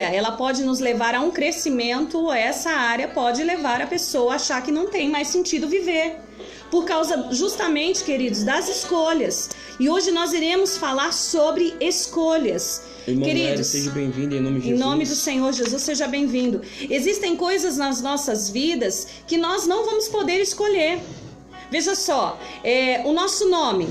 ela pode nos levar a um crescimento, essa área pode levar a pessoa a achar que não tem mais sentido viver. Por causa, justamente, queridos, das escolhas. E hoje nós iremos falar sobre escolhas. Irmão Queridos, Nery, seja bem-vindo em nome de Jesus. Em nome do Senhor Jesus, seja bem-vindo. Existem coisas nas nossas vidas que nós não vamos poder escolher. Veja só, o nosso nome.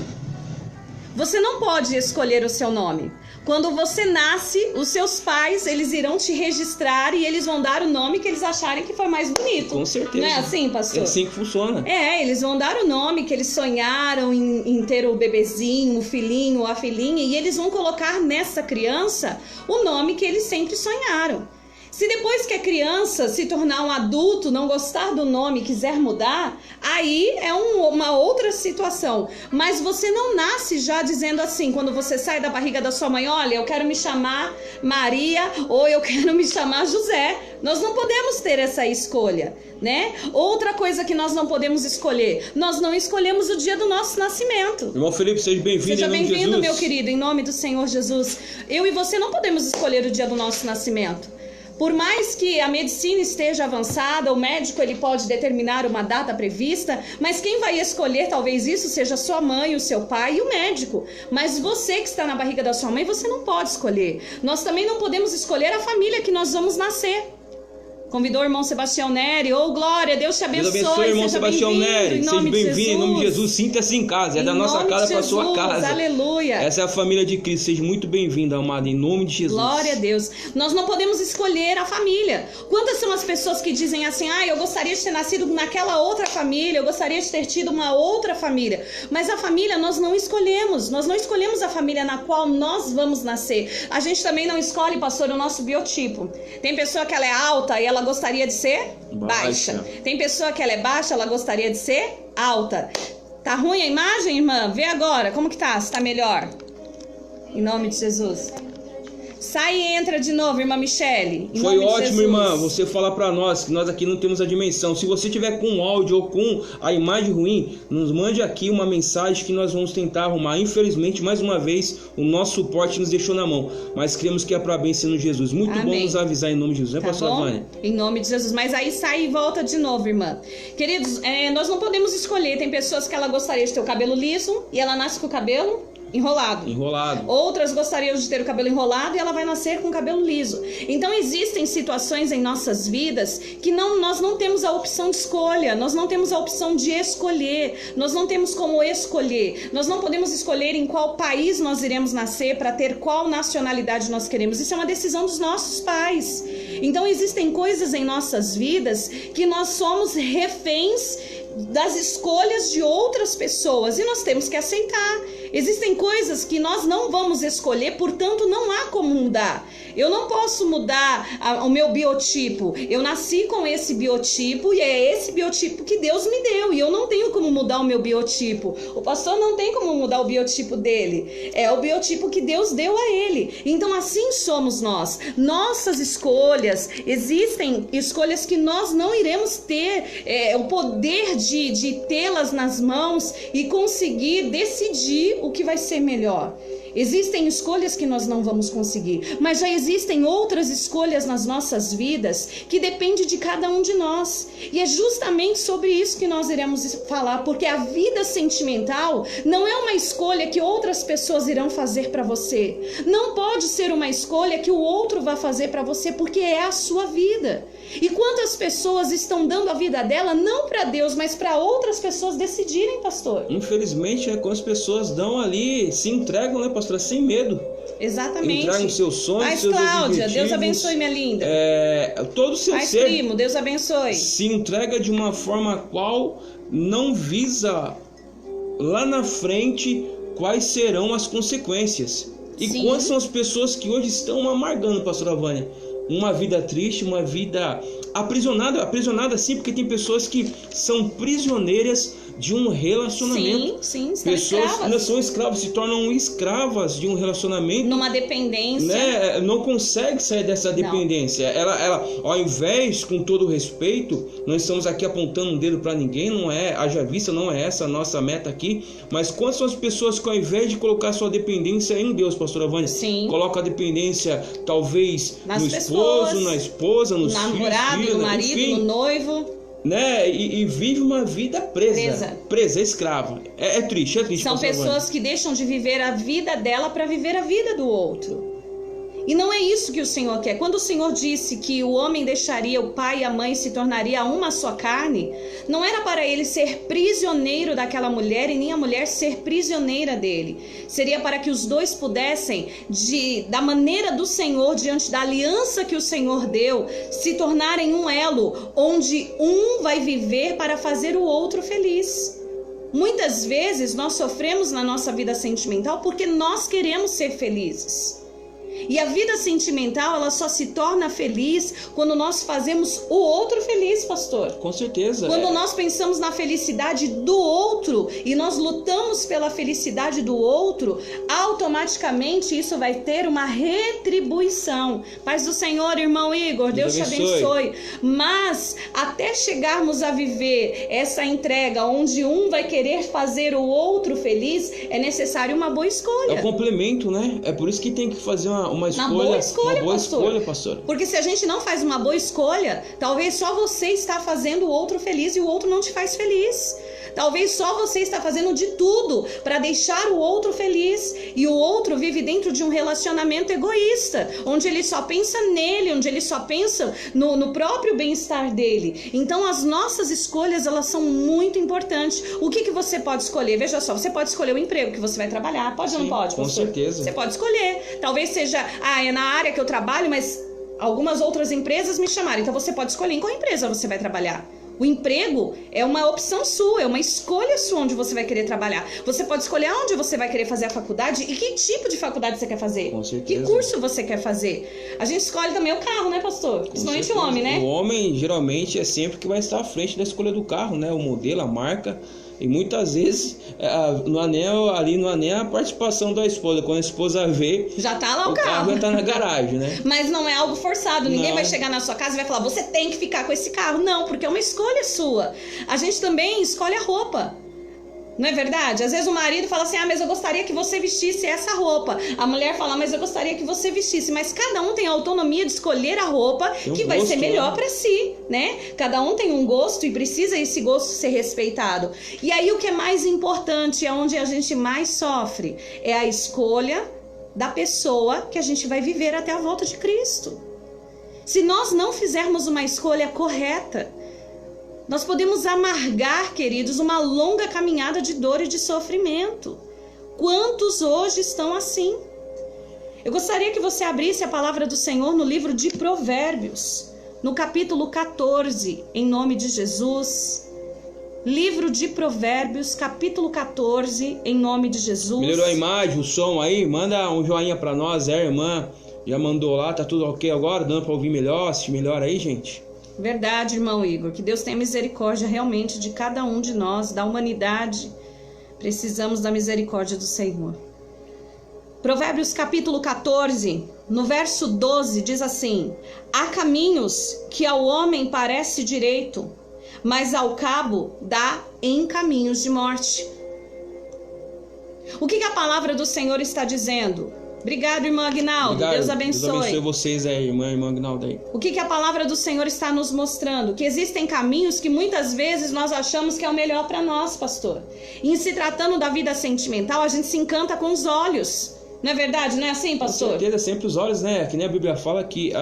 Você não pode escolher o seu nome. Quando você nasce, os seus pais, eles irão te registrar e eles vão dar o nome que eles acharem que foi mais bonito. Com certeza. Não é assim, pastor? É assim que funciona. Eles vão dar o nome que eles sonharam em ter o bebezinho, o filhinho, a filhinha, e eles vão colocar nessa criança o nome que eles sempre sonharam. Se depois que a criança se tornar um adulto, não gostar do nome e quiser mudar, aí é uma outra situação. Mas você não nasce já dizendo assim, quando você sai da barriga da sua mãe, olha, eu quero me chamar Maria ou eu quero me chamar José. Nós não podemos ter essa escolha, né? Outra coisa que nós não podemos escolher, nós não escolhemos o dia do nosso nascimento. Irmão Felipe, seja bem-vindo Seja em nome de bem-vindo, Jesus. meu querido, em nome do Senhor Jesus. Eu e você não podemos escolher o dia do nosso nascimento. Por mais que a medicina esteja avançada, o médico ele pode determinar uma data prevista, mas quem vai escolher talvez isso seja sua mãe, o seu pai e o médico. Mas você que está na barriga da sua mãe, você não pode escolher. Nós também não podemos escolher a família que nós vamos nascer. Convidou o irmão Sebastião Nery. Glória, Deus te abençoe. Deus abençoe, irmão Sebastião Nery. Seja bem-vindo em nome de Jesus. Sinta-se em casa. É da nossa casa para a sua casa. Aleluia. Essa é a família de Cristo. Seja muito bem-vindo, amado, em nome de Jesus. Glória a Deus. Nós não podemos escolher a família. Quantas são as pessoas que dizem assim, eu gostaria de ter nascido naquela outra família, eu gostaria de ter tido uma outra família. Mas a família nós não escolhemos. Nós não escolhemos a família na qual nós vamos nascer. A gente também não escolhe, pastor, o nosso biotipo. Tem pessoa que ela é alta e ela gostaria de ser baixa. Tem pessoa que ela é baixa, ela gostaria de ser alta. Tá ruim a imagem, irmã? Vê agora, como que tá? Se tá melhor? Em nome de Jesus. Sai e entra de novo, irmã Michele. Foi ótimo, irmã, você falar para nós que nós aqui não temos a dimensão. Se você tiver com áudio ou com a imagem ruim, nos mande aqui uma mensagem que nós vamos tentar arrumar. Infelizmente, mais uma vez, o nosso suporte nos deixou na mão. Mas cremos que é para bem sendo Jesus. Muito Amém. bom nos avisar em nome de Jesus, né, pastor Vânia? Em nome de Jesus. Mas aí sai e volta de novo, irmã. Queridos, nós não podemos escolher. Tem pessoas que ela gostaria de ter o cabelo liso e ela nasce com o cabelo enrolado. Outras gostariam de ter o cabelo enrolado e ela vai nascer com o cabelo liso. Então existem situações em nossas vidas que nós não temos a opção de escolha, nós não temos a opção de escolher, nós não temos como escolher, nós não podemos escolher em qual país nós iremos nascer para ter qual nacionalidade nós queremos. Isso é uma decisão dos nossos pais. Então existem coisas em nossas vidas que nós somos reféns das escolhas de outras pessoas e nós temos que aceitar. Existem coisas que nós não vamos escolher, portanto não há como mudar. Eu não posso mudar o meu biotipo. Eu nasci com esse biotipo e é esse biotipo que Deus me deu e eu não tenho como mudar o meu biotipo. O pastor não tem como mudar o biotipo dele. É o biotipo que Deus deu a ele. Então assim somos nós. Nossas escolhas, existem escolhas que nós não iremos ter o poder de tê-las nas mãos e conseguir decidir o que vai ser melhor. Existem escolhas que nós não vamos conseguir, mas já existem outras escolhas nas nossas vidas que depende de cada um de nós. E é justamente sobre isso que nós iremos falar, porque a vida sentimental não é uma escolha que outras pessoas irão fazer para você. Não pode ser uma escolha que o outro vai fazer para você, porque é a sua vida. E quantas pessoas estão dando a vida dela não para Deus, mas para outras pessoas decidirem, pastor? Infelizmente, quando as pessoas dão ali, se entregam, né, pastor, sem medo. Exatamente. Entrar nos seus sonhos, Mas, seus Cláudia, objetivos, Deus abençoe, minha linda. Todo o seu Mas, ser, primo, Deus abençoe. se entrega de uma forma qual não visa lá na frente quais serão as consequências. E Sim. quantas são as pessoas que hoje estão amargando, pastora Vânia? Uma vida triste, uma vida aprisionada sim, porque tem pessoas que são prisioneiras de um relacionamento. Sim, são pessoas escravas. não são escravas, se tornam escravas de um relacionamento. Numa dependência. Né? Não consegue sair dessa dependência. Ela, ao invés, com todo respeito, não estamos aqui apontando um dedo para ninguém, não é, haja vista, não é essa a nossa meta aqui, mas quantas são as pessoas que ao invés de colocar sua dependência em Deus, pastora Vânia, Sim. coloca a dependência talvez nas no pessoas, esposo, na esposa, nos filhos, namorado, no marido, enfim, no noivo, né? E vive uma vida presa, escrava. É triste. São pessoas que deixam de viver a vida dela para viver a vida do outro. E não é isso que o Senhor quer. Quando o Senhor disse que o homem deixaria o pai e a mãe e se tornaria uma só carne, não era para ele ser prisioneiro daquela mulher e nem a mulher ser prisioneira dele. Seria para que os dois pudessem, da maneira do Senhor, diante da aliança que o Senhor deu, se tornarem um elo, onde um vai viver para fazer o outro feliz. Muitas vezes nós sofremos na nossa vida sentimental porque nós queremos ser felizes. E a vida sentimental, ela só se torna feliz quando nós fazemos o outro feliz, pastor. Com certeza. Quando nós pensamos na felicidade do outro e nós lutamos pela felicidade do outro, automaticamente isso vai ter uma retribuição. Paz do Senhor, irmão Igor, Deus te abençoe. Mas até chegarmos a viver essa entrega onde um vai querer fazer o outro feliz, é necessário uma boa escolha. É o complemento, né? É por isso que tem que fazer uma boa escolha, pastor. Porque se a gente não faz uma boa escolha, talvez só você está fazendo o outro feliz e o outro não te faz feliz. Talvez só você está fazendo de tudo para deixar o outro feliz e o outro vive dentro de um relacionamento egoísta, onde ele só pensa nele, onde ele só pensa no próprio bem-estar dele. Então as nossas escolhas, elas são muito importantes. O que você pode escolher? Veja só, você pode escolher o emprego que você vai trabalhar. Pode ou não pode, com pastor? certeza. Você pode escolher. Talvez seja, é na área que eu trabalho, mas algumas outras empresas me chamaram. Então você pode escolher em qual empresa você vai trabalhar. O emprego é uma opção sua, é uma escolha sua onde você vai querer trabalhar. Você pode escolher onde você vai querer fazer a faculdade e que tipo de faculdade você quer fazer. Com certeza. Que curso você quer fazer. A gente escolhe também o carro, né, pastor? Principalmente o homem, né? O homem, geralmente, é sempre que vai estar à frente da escolha do carro, né? O modelo, a marca. E muitas vezes, no anel, a participação da esposa. Quando a esposa vê, já tá lá o carro já tá na garagem, né? Mas não é algo forçado. Ninguém vai chegar na sua casa e vai falar, você tem que ficar com esse carro. Não, porque é uma escolha sua. A gente também escolhe a roupa. Não é verdade? Às vezes o marido fala assim, mas eu gostaria que você vestisse essa roupa. A mulher fala, mas eu gostaria que você vestisse. Mas cada um tem a autonomia de escolher a roupa que vai ser melhor para si, né? Cada um tem um gosto e precisa esse gosto ser respeitado. E aí o que é mais importante, é onde a gente mais sofre, é a escolha da pessoa que a gente vai viver até a volta de Cristo. Se nós não fizermos uma escolha correta, nós podemos amargar, queridos, uma longa caminhada de dor e de sofrimento. Quantos hoje estão assim? Eu gostaria que você abrisse a palavra do Senhor no livro de Provérbios, no capítulo 14, em nome de Jesus. Livro de Provérbios, capítulo 14, em nome de Jesus. Melhorou a imagem, o som aí? Manda um joinha pra nós, a irmã já mandou lá, tá tudo ok agora? Dando pra ouvir melhor, assistir melhor aí, gente? Verdade, irmão Igor, que Deus tenha misericórdia realmente de cada um de nós, da humanidade. Precisamos da misericórdia do Senhor. Provérbios capítulo 14, no verso 12, diz assim: há caminhos que ao homem parece direito, mas ao cabo dá em caminhos de morte. O que a palavra do Senhor está dizendo? Obrigado, irmã Aguinaldo. Obrigado. Deus abençoe. Deus abençoe vocês aí, irmã Aguinaldo aí. O que a palavra do Senhor está nos mostrando? Que existem caminhos que muitas vezes nós achamos que é o melhor para nós, pastor. E em se tratando da vida sentimental, a gente se encanta com os olhos. Não é verdade? Não é assim, pastor? Com certeza, sempre os olhos, né? Que nem a Bíblia fala que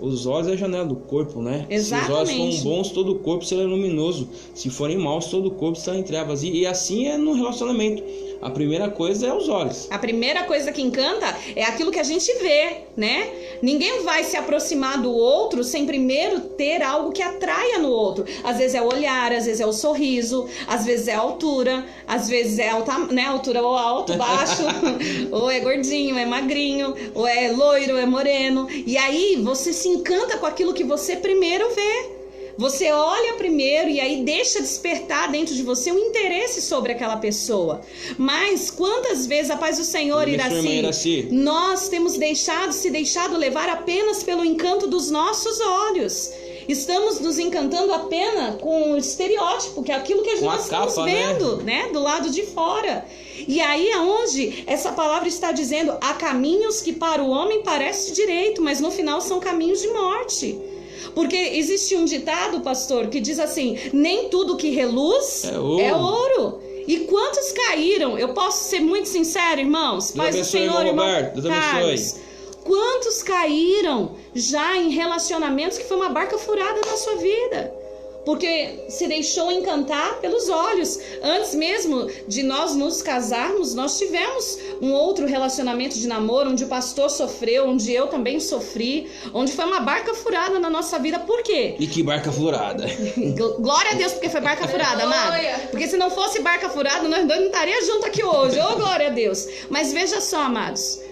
os olhos é a janela do corpo, né? Exatamente. Se os olhos forem bons, todo o corpo será luminoso. Se forem maus, todo o corpo está em trevas. E assim é no relacionamento. A primeira coisa é os olhos. A primeira coisa que encanta é aquilo que a gente vê, né? Ninguém vai se aproximar do outro sem primeiro ter algo que atraia no outro. Às vezes é o olhar, às vezes é o sorriso, às vezes é a altura, às vezes é a altura ou alto, baixo, ou é gordinho, é magrinho, ou é loiro, é moreno. E aí você se encanta com aquilo que você primeiro vê. Você olha primeiro e aí deixa despertar dentro de você um interesse sobre aquela pessoa. Mas quantas vezes, a paz do Senhor, Iraci, nós temos se deixado levar apenas pelo encanto dos nossos olhos. Estamos nos encantando apenas com o estereótipo, que é aquilo que nós estamos vendo, né? Do lado de fora. E aí é onde essa palavra está dizendo: há caminhos que para o homem parece direito, mas no final são caminhos de morte. Porque existe um ditado, pastor, que diz assim: nem tudo que reluz é ouro. E quantos caíram? Eu posso ser muito sincero, irmãos? Paz do Senhor, irmão Carlos. Quantos caíram já em relacionamentos que foi uma barca furada na sua vida? Porque se deixou encantar pelos olhos. Antes mesmo de nós nos casarmos, nós tivemos um outro relacionamento de namoro, onde o pastor sofreu, onde eu também sofri, onde foi uma barca furada na nossa vida. Por quê? E que barca furada? Glória a Deus, porque foi barca furada, amado. Porque se não fosse barca furada, nós dois não estaríamos juntos aqui hoje. Ô, glória a Deus. Mas veja só, amados.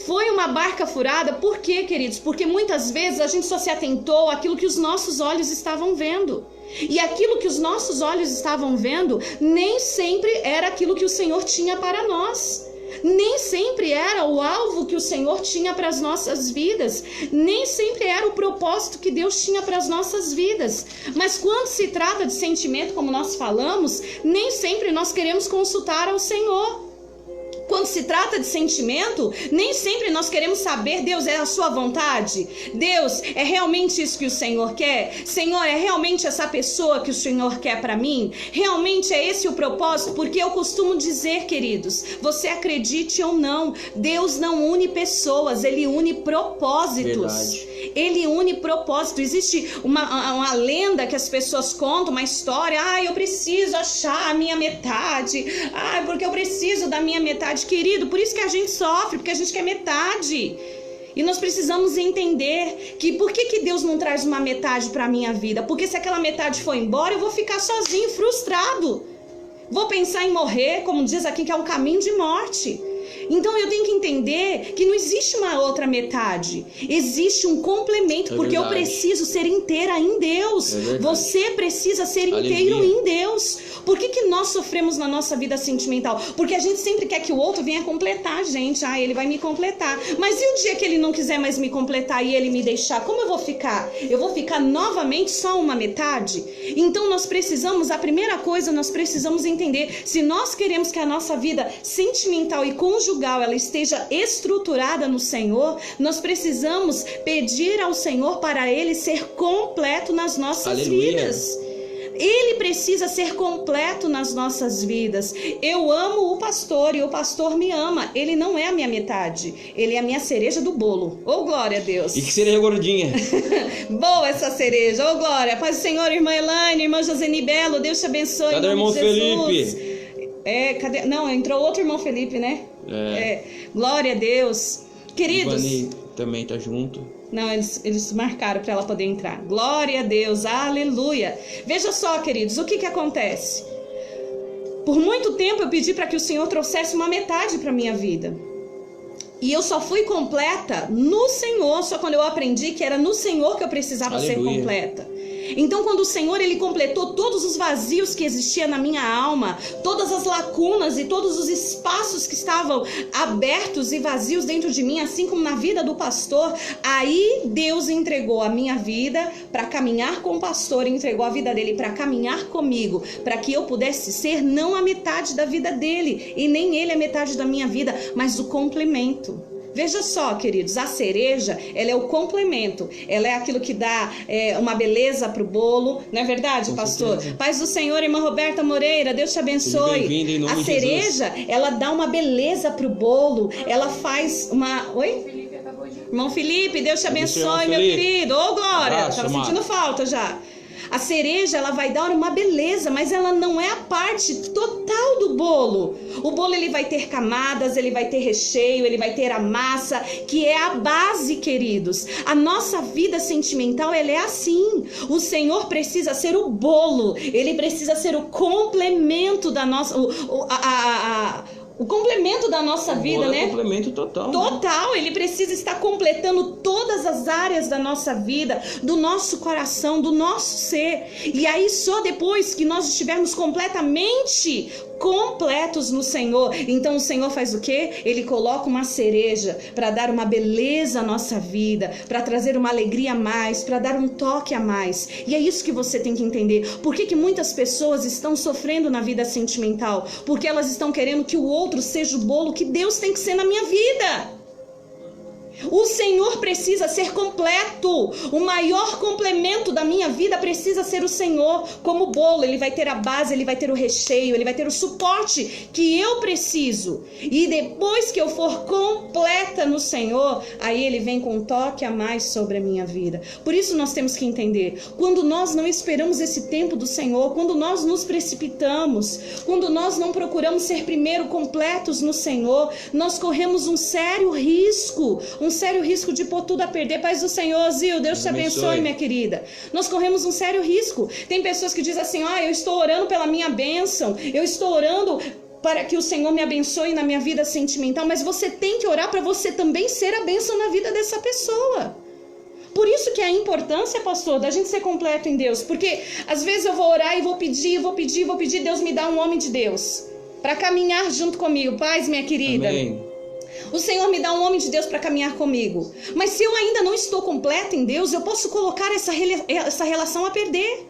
Foi uma barca furada, por quê, queridos? Porque muitas vezes a gente só se atentou àquilo que os nossos olhos estavam vendo. E aquilo que os nossos olhos estavam vendo nem sempre era aquilo que o Senhor tinha para nós. Nem sempre era o alvo que o Senhor tinha para as nossas vidas. Nem sempre era o propósito que Deus tinha para as nossas vidas. Mas quando se trata de sentimento, como nós falamos, nem sempre nós queremos consultar ao Senhor. Quando se trata de sentimento, nem sempre nós queremos saber: Deus, é a sua vontade? Deus, é realmente isso que o Senhor quer? Senhor, é realmente essa pessoa que o Senhor quer para mim? Realmente é esse o propósito? Porque eu costumo dizer, queridos, você acredite ou não, Deus não une pessoas, Ele une propósitos. Verdade. Ele une propósito. Existe uma lenda que as pessoas contam, uma história: eu preciso achar a minha metade, porque eu preciso da minha metade. Querido, por isso que a gente sofre, porque a gente quer metade. E nós precisamos entender que por que Deus não traz uma metade para a minha vida? Porque se aquela metade for embora, eu vou ficar sozinho, frustrado. Vou pensar em morrer, como diz aqui, que é um caminho de morte. Então eu tenho que entender que não existe uma outra metade. Existe um complemento, porque eu preciso ser inteira em Deus. Você precisa ser inteiro em Deus. Por que nós sofremos na nossa vida sentimental? Porque a gente sempre quer que o outro venha completar a gente. Ele vai me completar. Mas e o dia que ele não quiser mais me completar e ele me deixar? Como eu vou ficar? Eu vou ficar novamente só uma metade? Então nós precisamos, a primeira coisa, nós precisamos entender: se nós queremos que a nossa vida sentimental e conjugal ela esteja estruturada no Senhor, nós precisamos pedir ao Senhor para Ele ser completo nas nossas vidas. Ele precisa ser completo nas nossas vidas. Eu amo o pastor e o pastor me ama. Ele não é a minha metade, ele é a minha cereja do bolo. Oh, glória a Deus. E que cereja gordinha. Boa essa cereja. Oh, glória. Paz do Senhor, irmã Elaine, irmã Joseni Belo, Deus te abençoe. Cadê o irmão Felipe? Cadê? Não, entrou outro irmão Felipe, né? Glória a Deus. Queridos, Ivani também tá junto. Não, eles marcaram para ela poder entrar. Glória a Deus, aleluia. Veja só, queridos, o que acontece? Por muito tempo eu pedi para que o Senhor trouxesse uma metade para minha vida. E eu só fui completa no Senhor, só quando eu aprendi que era no Senhor que eu precisava ser completa. Então, quando o Senhor ele completou todos os vazios que existiam na minha alma, todas as lacunas e todos os espaços que estavam abertos e vazios dentro de mim, assim como na vida do pastor, aí Deus entregou a minha vida para caminhar com o pastor, entregou a vida dele para caminhar comigo, para que eu pudesse ser não a metade da vida dele e nem ele a metade da minha vida, mas o complemento. Veja só, queridos, a cereja, ela é o complemento, ela é aquilo que dá uma beleza pro bolo, não é verdade, pastor? Paz do Senhor, irmã Roberta Moreira, Deus te abençoe. A cereja, ela dá uma beleza pro bolo, ela faz uma... Oi? Irmão Felipe, Deus te abençoe, meu querido. Ô, glória, tava sentindo falta já. A cereja, ela vai dar uma beleza, mas ela não é a parte total do bolo. O bolo, ele vai ter camadas, ele vai ter recheio, ele vai ter a massa, que é a base, queridos. A nossa vida sentimental, ela é assim. O Senhor precisa ser o bolo, ele precisa ser o complemento da nossa... O complemento da nossa vida, né? Complemento total. Total, né? Ele precisa estar completando todas as áreas da nossa vida, do nosso coração, do nosso ser. E aí só depois que nós estivermos completamente completos no Senhor, então o Senhor faz o quê? Ele coloca uma cereja para dar uma beleza à nossa vida, para trazer uma alegria a mais, para dar um toque a mais. E é isso que você tem que entender. Por que muitas pessoas estão sofrendo na vida sentimental? Porque elas estão querendo que o outro seja o bolo que Deus tem que ser na minha vida. O Senhor precisa ser completo. O maior complemento da minha vida precisa ser o Senhor. Como bolo, ele vai ter a base, ele vai ter o recheio, ele vai ter o suporte que eu preciso. E depois que eu for completa no Senhor, aí ele vem com um toque a mais sobre a minha vida. Por isso nós temos que entender, quando nós não esperamos esse tempo do Senhor, quando nós nos precipitamos, quando nós não procuramos ser primeiro completos no Senhor, nós corremos um sério risco de pôr tudo a perder. Paz do Senhor, Zil, Deus te abençoe, minha querida. Nós corremos um sério risco. Tem pessoas que dizem assim, eu estou orando pela minha bênção, eu estou orando para que o Senhor me abençoe na minha vida sentimental, mas você tem que orar para você também ser a bênção na vida dessa pessoa. Por isso que é a importância, pastor, da gente ser completo em Deus, porque às vezes eu vou orar e vou pedir, Deus me dá um homem de Deus para caminhar junto comigo. Paz, minha querida. Amém. O Senhor me dá um homem de Deus para caminhar comigo. Mas se eu ainda não estou completa em Deus, eu posso colocar essa relação a perder.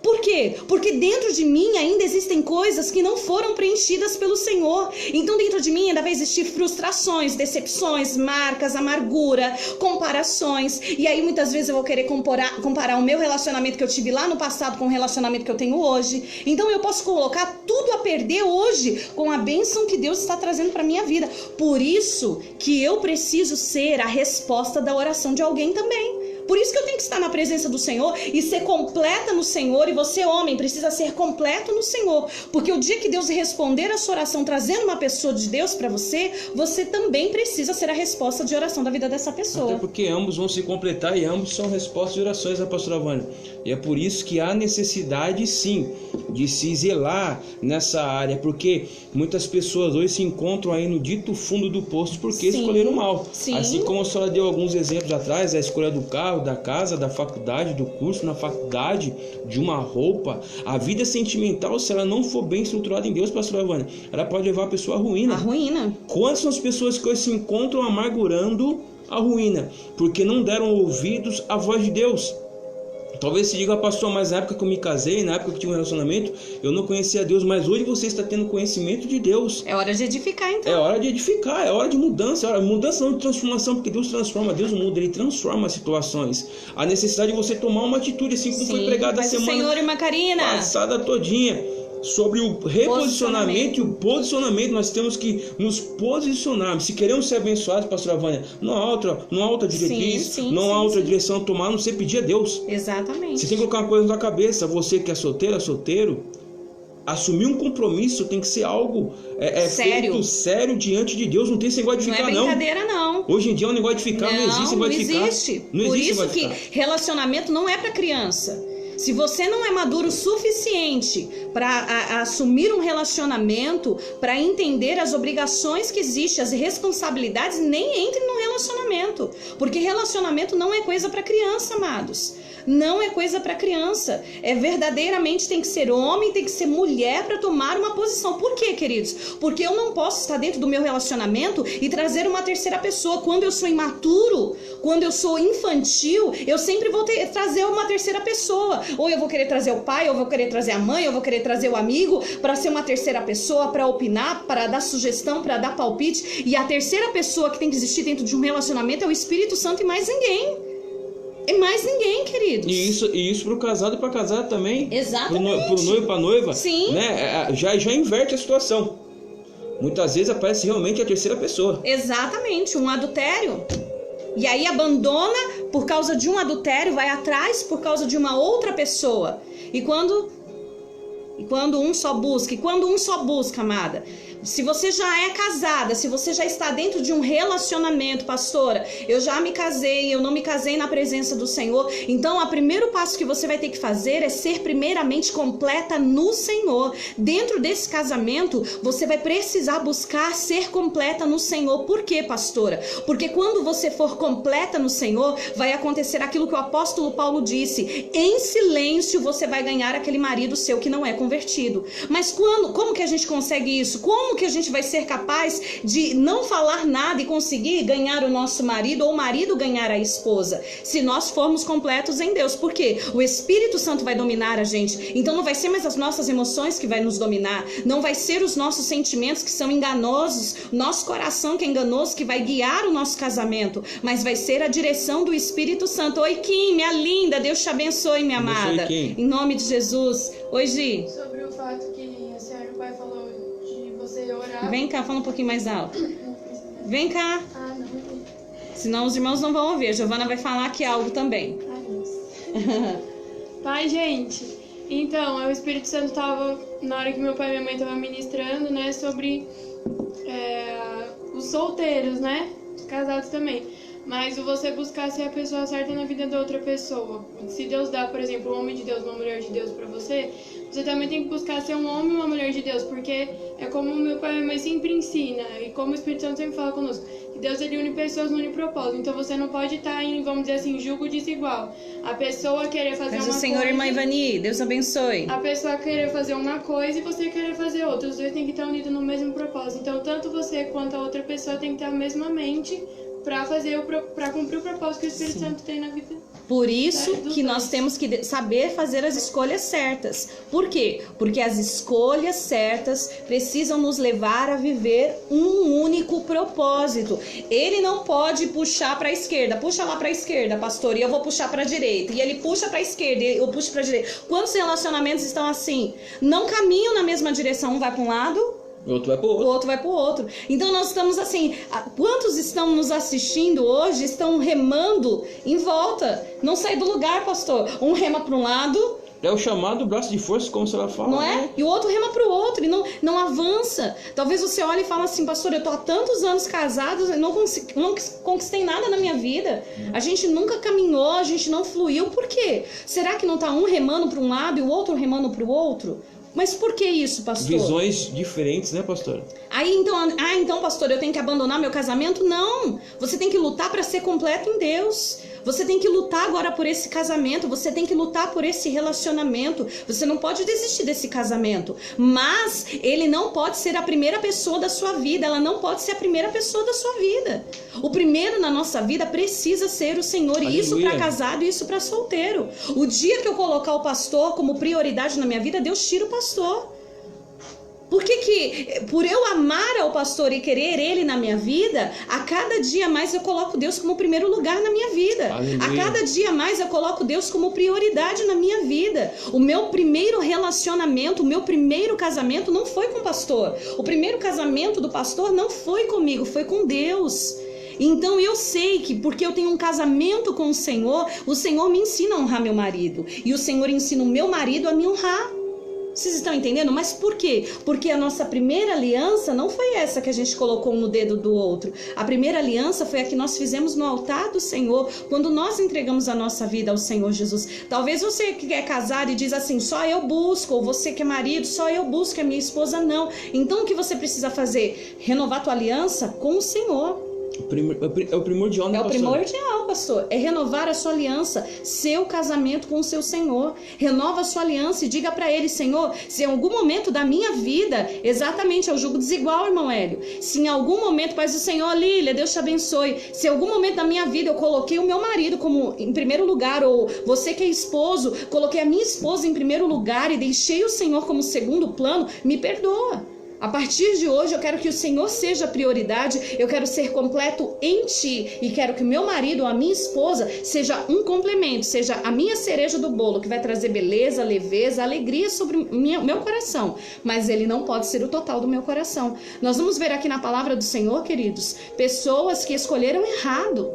Por quê? Porque dentro de mim ainda existem coisas que não foram preenchidas pelo Senhor. Então dentro de mim ainda vai existir frustrações, decepções, marcas, amargura, comparações. E aí muitas vezes eu vou querer comparar o meu relacionamento que eu tive lá no passado com o relacionamento que eu tenho hoje. Então eu posso colocar tudo a perder hoje com a bênção que Deus está trazendo para minha vida. Por isso que eu preciso ser a resposta da oração de alguém também. Por isso que eu tenho que estar na presença do Senhor e ser completa no Senhor. E você, homem, precisa ser completo no Senhor. Porque o dia que Deus responder a sua oração trazendo uma pessoa de Deus para você, você também precisa ser a resposta de oração da vida dessa pessoa. Até porque ambos vão se completar e ambos são respostas de orações, a pastora Vânia. E é por isso que há necessidade, sim, de se zelar nessa área. Porque muitas pessoas hoje se encontram aí no dito fundo do poço porque escolheram mal. Sim. Assim como a senhora deu alguns exemplos atrás, a escolha do carro, da casa, da faculdade, do curso na faculdade, de uma roupa. A vida sentimental, se ela não for bem estruturada em Deus, pastora Vânia, ela pode levar a pessoa à ruína. A ruína. Quantas são as pessoas que hoje se encontram amargurando a ruína? Porque não deram ouvidos à voz de Deus. Talvez se diga, pastor, mas na época que eu me casei, na época que eu tive um relacionamento, eu não conhecia Deus, mas hoje você está tendo conhecimento de Deus. É hora de edificar, então. É hora de edificar, é hora de mudança. Mudança não de transformação, porque Deus transforma, Deus muda, Ele transforma as situações. A necessidade de você tomar uma atitude, assim como foi pregada a semana Senhor, irmã Karina, passada todinha. Sobre o reposicionamento e o posicionamento, nós temos que nos posicionar. Se queremos ser abençoados, pastora Vânia, não há outra diretriz, não há outra direção a tomar, não sei pedir a Deus. Exatamente. Você tem que colocar uma coisa na cabeça, você que é solteiro, assumir um compromisso tem que ser algo sério. Feito sério diante de Deus. Não tem esse negócio de ficar, não. Não é brincadeira, não. Hoje em dia é um negócio de ficar, não existe negócio de ficar. Não existe. Por isso que relacionamento não é para criança. Se você não é maduro o suficiente para assumir um relacionamento, para entender as obrigações que existem, as responsabilidades, nem entre num relacionamento. Porque relacionamento não é coisa para criança, amados. Não é coisa para criança. Verdadeiramente tem que ser homem, tem que ser mulher para tomar uma posição. Por quê, queridos? Porque eu não posso estar dentro do meu relacionamento e trazer uma terceira pessoa. Quando eu sou imaturo, quando eu sou infantil, eu sempre vou trazer uma terceira pessoa. Ou eu vou querer trazer o pai, ou eu vou querer trazer a mãe, ou eu vou querer trazer o amigo para ser uma terceira pessoa, para opinar, para dar sugestão, para dar palpite. E a terceira pessoa que tem que existir dentro de um relacionamento é o Espírito Santo e mais ninguém. É mais ninguém, queridos. E isso pro casado e pra casada também. Exatamente. Pro noivo e pra noiva. Sim. Né? Já inverte a situação. Muitas vezes aparece realmente a terceira pessoa. Exatamente, um adultério. E aí abandona por causa de um adultério, vai atrás por causa de uma outra pessoa. E quando um só busca, amada, se você já é casada, se você já está dentro de um relacionamento, pastora, eu já me casei, eu não me casei na presença do Senhor, então o primeiro passo que você vai ter que fazer é ser primeiramente completa no Senhor. Dentro desse casamento, você vai precisar buscar ser completa no Senhor. Por quê, pastora? Porque quando você for completa no Senhor, vai acontecer aquilo que o apóstolo Paulo disse: em silêncio você vai ganhar aquele marido seu que não é convertido. Mas como que a gente consegue isso? Como que a gente vai ser capaz de não falar nada e conseguir ganhar o nosso marido ou o marido ganhar a esposa? Se nós formos completos em Deus. Por quê? O Espírito Santo vai dominar a gente. Então não vai ser mais as nossas emoções que vai nos dominar. Não vai ser os nossos sentimentos que são enganosos, nosso coração que é enganoso que vai guiar o nosso casamento. Mas vai ser a direção do Espírito Santo. Oi, Kim, minha linda. Deus te abençoe, minha amada. Em nome de Jesus. Oi, Gi. Sobre o fato que a senhora e o pai falou de você orar. Vem cá, fala um pouquinho mais alto. Vem cá. Ah, não. Senão os irmãos não vão ouvir. A Giovana vai falar aqui algo também. Pai, gente, então, o Espírito Santo estava, na hora que meu pai e minha mãe estavam ministrando, né, sobre os solteiros, né, os casados também. Mas o você buscar ser a pessoa certa na vida da outra pessoa. Se Deus dá, por exemplo, um homem de Deus, uma mulher de Deus pra você, você também tem que buscar ser um homem e uma mulher de Deus, porque é como o meu pai e minha mãe sempre ensina, e como o Espírito Santo sempre fala conosco, que Deus ele une pessoas no unipropósito. Então você não pode estar em, vamos dizer assim, julgo desigual. A pessoa querer fazer uma coisa... Senhor, irmã Ivani, Deus abençoe. A pessoa querer fazer uma coisa e você querer fazer outra. Os dois têm que estar unidos no mesmo propósito. Então tanto você quanto a outra pessoa tem que ter a mesma mente para cumprir o propósito que o Espírito Santo tem na vida. Por isso que nós temos que saber fazer as escolhas certas. Por quê? Porque as escolhas certas precisam nos levar a viver um único propósito. Ele não pode puxar para a esquerda. Puxa lá para a esquerda, pastor, e eu vou puxar para a direita. E ele puxa para a esquerda e eu puxo para a direita. Quantos relacionamentos estão assim? Não caminham na mesma direção. Um vai para um lado, o outro vai pro outro. O outro vai pro outro. Então nós estamos assim, quantos estão nos assistindo hoje, estão remando em volta? Não sai do lugar, pastor. Um rema para um lado. É o chamado braço de força, como você vai falar. Não é? E o outro rema pro outro e não avança. Talvez você olhe e fale assim, pastor, eu tô há tantos anos casado, eu não conquistei nada na minha vida. A gente nunca caminhou, a gente não fluiu. Por quê? Será que não tá um remando para um lado e o outro remando pro outro? Mas por que isso, pastor? Visões diferentes, né, pastor? Então, pastor, eu tenho que abandonar meu casamento? Não. Você tem que lutar para ser completo em Deus. Você tem que lutar agora por esse casamento. Você tem que lutar por esse relacionamento. Você não pode desistir desse casamento. Mas ele não pode ser a primeira pessoa da sua vida. Ela não pode ser a primeira pessoa da sua vida. O primeiro na nossa vida precisa ser o Senhor. E isso para casado e isso para solteiro. O dia que eu colocar o pastor como prioridade na minha vida, Deus tira o pastor. Por que por eu amar ao pastor e querer ele na minha vida, a cada dia mais eu coloco Deus como primeiro lugar na minha vida. Aleluia. A cada dia mais eu coloco Deus como prioridade na minha vida. O meu primeiro relacionamento, o meu primeiro casamento não foi com o pastor. O primeiro casamento do pastor não foi comigo, foi com Deus. Então eu sei que porque eu tenho um casamento com o Senhor me ensina a honrar meu marido. E o Senhor ensina o meu marido a me honrar. Vocês estão entendendo? Mas por quê? Porque a nossa primeira aliança não foi essa que a gente colocou no dedo do outro. A primeira aliança foi a que nós fizemos no altar do Senhor, quando nós entregamos a nossa vida ao Senhor Jesus. Talvez você que é casado e diz assim, só eu busco, ou você que é marido, só eu busco, a minha esposa não. Então o que você precisa fazer? Renovar tua aliança com o Senhor. É o primordial, né, pastor? É o primordial, pastor. É renovar a sua aliança, seu casamento com o seu Senhor. Renova a sua aliança e diga para ele, Senhor, se em algum momento da minha vida, exatamente, é o jugo desigual, irmão Hélio. Se em algum momento, Pai do Senhor, Lília, Deus te abençoe. Se em algum momento da minha vida eu coloquei o meu marido como em primeiro lugar, ou você que é esposo, coloquei a minha esposa em primeiro lugar e deixei o Senhor como segundo plano, me perdoa. A partir de hoje eu quero que o Senhor seja a prioridade, eu quero ser completo em Ti e quero que o meu marido ou a minha esposa seja um complemento, seja a minha cereja do bolo que vai trazer beleza, leveza, alegria sobre o meu coração, mas ele não pode ser o total do meu coração. Nós vamos ver aqui na palavra do Senhor, queridos, pessoas que escolheram errado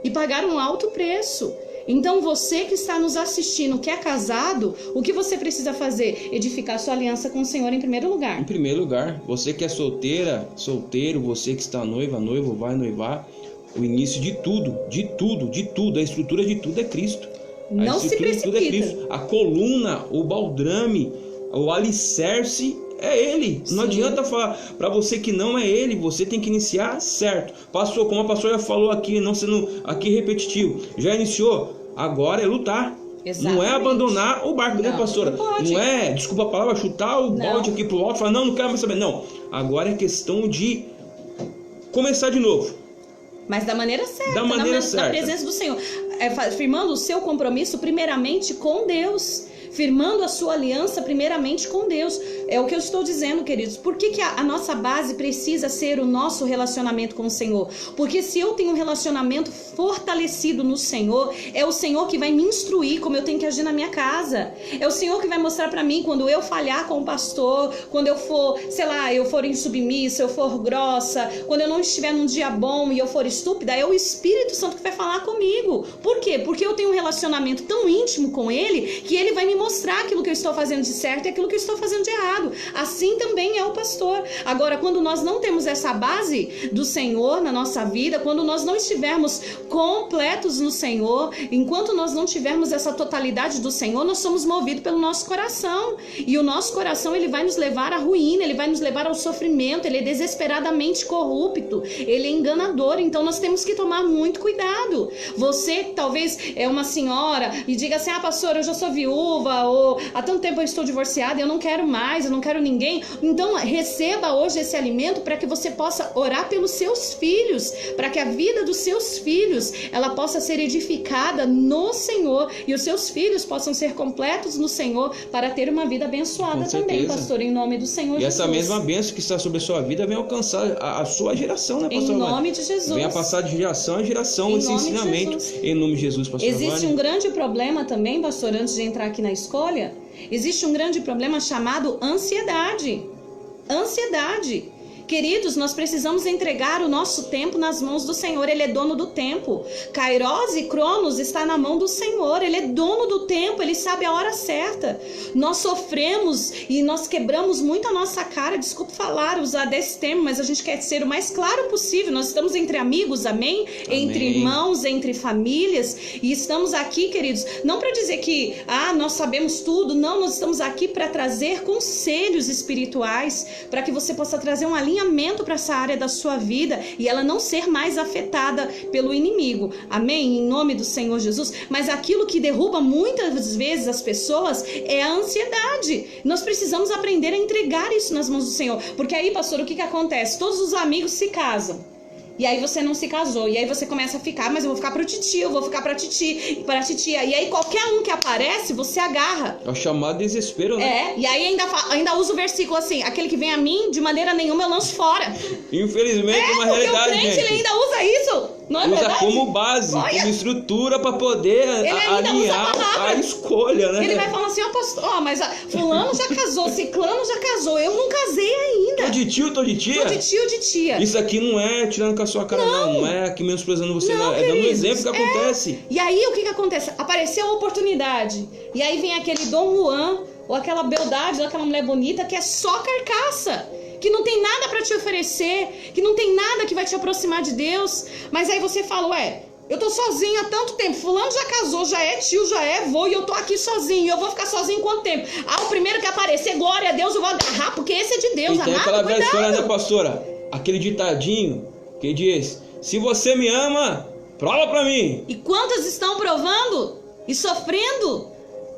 e pagaram um alto preço. Então você que está nos assistindo, que é casado, o que você precisa fazer? Edificar sua aliança com o Senhor em primeiro lugar. Em primeiro lugar, você que é solteira, solteiro, você que está noiva, noivo, vai noivar, o início de tudo, a estrutura de tudo é Cristo. Não se precipita. A coluna, o baldrame, o alicerce é Ele. Sim. Não adianta falar para você que não é Ele, você tem que iniciar certo. Pastor, como a pastora já falou aqui, não sendo aqui repetitivo, já iniciou, agora é lutar. Exatamente. Não é abandonar o barco, né, pastora? Não é, desculpa a palavra, chutar o balde aqui pro alto e falar, não quero mais saber. Não, agora é questão de começar de novo. Mas da maneira certa, na presença do Senhor. Firmando o seu compromisso primeiramente com Deus. Firmando a sua aliança primeiramente com Deus. É o que eu estou dizendo, queridos. Por que a nossa base precisa ser o nosso relacionamento com o Senhor? Porque se eu tenho um relacionamento fortalecido no Senhor, é o Senhor que vai me instruir como eu tenho que agir na minha casa. É o Senhor que vai mostrar para mim quando eu falhar com o pastor, quando eu for, sei lá, eu for insubmissa, eu for grossa, quando eu não estiver num dia bom e eu for estúpida, é o Espírito Santo que vai falar comigo. Por quê? Porque eu tenho um relacionamento tão íntimo com Ele que Ele vai me mostrar aquilo que eu estou fazendo de certo e aquilo que eu estou fazendo de errado. Assim também é o pastor. Agora, quando nós não temos essa base do Senhor na nossa vida, quando nós não estivermos completos no Senhor, enquanto nós não tivermos essa totalidade do Senhor, nós somos movidos pelo nosso coração. E o nosso coração, ele vai nos levar à ruína, ele vai nos levar ao sofrimento, ele é desesperadamente corrupto, ele é enganador. Então nós temos que tomar muito cuidado. Você talvez é uma senhora e diga assim, pastora, eu já sou viúva, ou há tanto tempo eu estou divorciada, eu não quero mais, eu não quero ninguém. Então receba hoje esse alimento para que você possa orar pelos seus filhos, para que a vida dos seus filhos ela possa ser edificada no Senhor e os seus filhos possam ser completos no Senhor para ter uma vida abençoada também, pastor, em nome do Senhor Jesus. E essa mesma bênção que está sobre a sua vida vem alcançar a sua geração, né, pastor? Em nome de Jesus. Venha passar de geração a geração esse ensinamento em nome de Jesus, pastor. Existe um grande problema também, pastor, antes de entrar aqui na escolha, existe um grande problema chamado ansiedade. Ansiedade. Queridos, nós precisamos entregar o nosso tempo nas mãos do Senhor. Ele é dono do tempo. Kairos e Cronos está na mão do Senhor. Ele é dono do tempo, ele sabe a hora certa. Nós sofremos e nós quebramos muito a nossa cara. Desculpe usar desse termo, mas a gente quer ser o mais claro possível. Nós estamos entre amigos, amém? Entre irmãos, entre famílias. E estamos aqui, queridos, não para dizer que nós sabemos tudo. Não, nós estamos aqui para trazer conselhos espirituais, para que você possa trazer um alinhamento para essa área da sua vida e ela não ser mais afetada pelo inimigo, amém? Em nome do Senhor Jesus. Mas aquilo que derruba muitas vezes as pessoas é a ansiedade. Nós precisamos aprender a entregar isso nas mãos do Senhor, porque aí, pastor, o que acontece? Todos os amigos se casam. E aí você não se casou. E aí você começa a ficar, mas eu vou ficar pro titio, eu vou ficar pra titi, pra titia. E aí qualquer um que aparece, você agarra. É o chamado desespero, né? E aí ainda usa o versículo assim, aquele que vem a mim, de maneira nenhuma eu lanço fora. Infelizmente é uma realidade, porque o crente, ele ainda usa isso. Não é usa verdade? como base, como estrutura para poder alinhar a escolha, né? Ele vai falar assim, pastor, mas fulano já casou, ciclano já casou, eu não casei ainda. Tô de tio, tô de tia? Tô de tio, de tia. Isso aqui não é tirando com a sua cara, não é aqui menosprezando você, não. É dando um exemplo que acontece. E aí o que acontece? Apareceu a oportunidade, e aí vem aquele Dom Juan, ou aquela beldade, ou aquela mulher bonita que é só carcaça, que não tem nada para te oferecer, que não tem nada que vai te aproximar de Deus. Mas aí você fala, eu tô sozinho há tanto tempo, fulano já casou, já é tio, já é avô, e eu tô aqui sozinho, eu vou ficar sozinho quanto tempo? O primeiro que aparecer, glória a Deus, eu vou agarrar, porque esse é de Deus, amado, aquela velha história, né, pastora? Aquele ditadinho que diz, se você me ama, prova pra mim. E quantas estão provando e sofrendo?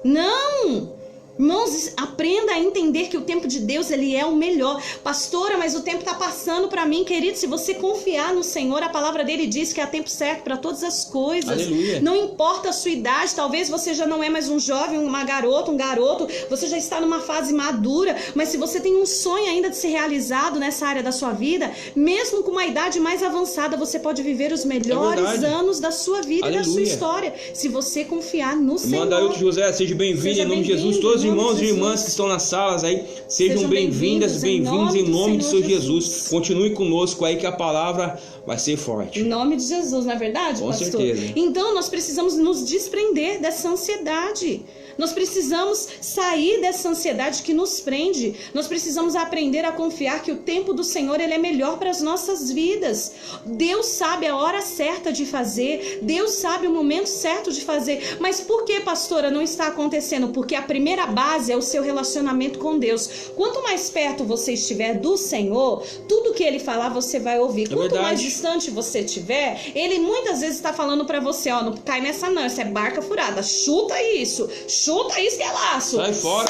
Não! Irmãos, aprenda a entender que o tempo de Deus, ele é o melhor. Pastora, mas o tempo está passando para mim, querido. Se você confiar no Senhor, a palavra dele diz que há tempo certo para todas as coisas. Aleluia. Não importa a sua idade, talvez você já não é mais um jovem, uma garota, um garoto, você já está numa fase madura, mas se você tem um sonho ainda de ser realizado nessa área da sua vida, mesmo com uma idade mais avançada, você pode viver os melhores anos da sua vida. Aleluia. E da sua história, se você confiar no Senhor. Manda aí, José, seja bem-vindo em nome de Jesus. Todos irmãos e irmãs que estão nas salas aí, sejam bem-vindas, bem-vindos em nome do Senhor Jesus. Continue conosco aí que a palavra vai ser forte. Em nome de Jesus, não é verdade, pastor? Com certeza. Então nós precisamos nos desprender dessa ansiedade. Nós precisamos sair dessa ansiedade que nos prende. Nós precisamos aprender a confiar que o tempo do Senhor ele é melhor para as nossas vidas. Deus sabe a hora certa de fazer. Deus sabe o momento certo de fazer. Mas por que, pastora, não está acontecendo? Porque a primeira base é o seu relacionamento com Deus. Quanto mais perto você estiver do Senhor, tudo que Ele falar você vai ouvir. Quanto mais distante você estiver, Ele muitas vezes está falando para você, ó, não cai nessa não, essa é barca furada. Chuta isso que é laço. Sai fora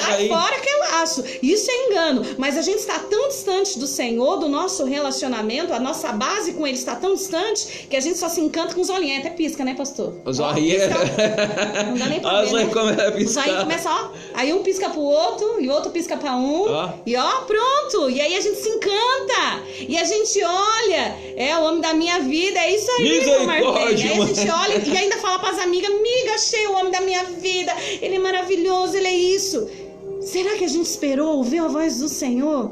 que é laço. Isso é engano. Mas a gente está tão distante do Senhor, do nosso relacionamento, a nossa base com Ele está tão distante que a gente só se encanta com os olhinhos. Até pisca, né, pastor? Os olhinhos. Não dá nem pra ver, né? Os olhinhos começam, ó. Aí um pisca pro outro e o outro pisca pra um. E ó, pronto. E aí a gente se encanta. E a gente olha. É o homem da minha vida. É isso aí, meu Marlene. Aí a gente olha e ainda fala pras amigas: amiga, achei o homem da minha vida. Ele é maravilhoso, ele é isso. Será que a gente esperou ouvir a voz do Senhor?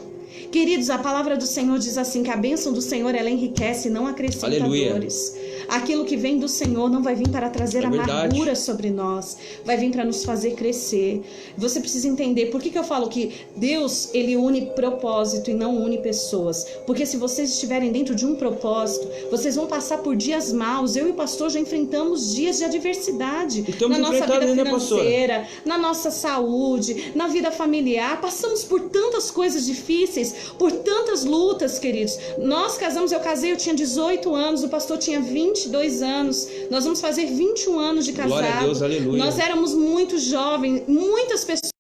Queridos, a palavra do Senhor diz assim, que a bênção do Senhor ela enriquece e não acrescenta dores. Aquilo que vem do Senhor não vai vir para trazer amargura sobre nós, vai vir para nos fazer crescer. Você precisa entender por que eu falo que Deus ele une propósito e não une pessoas. Porque se vocês estiverem dentro de um propósito, vocês vão passar por dias maus. Eu e o pastor já enfrentamos dias de adversidade na nossa vida financeira, na nossa saúde, na vida familiar. Passamos por tantas coisas difíceis, por tantas lutas, queridos. Nós casamos, eu tinha 18 anos, o pastor tinha 22 anos. Nós vamos fazer 21 anos de casado. Glória a Deus, aleluia. Nós éramos muito jovens, muitas pessoas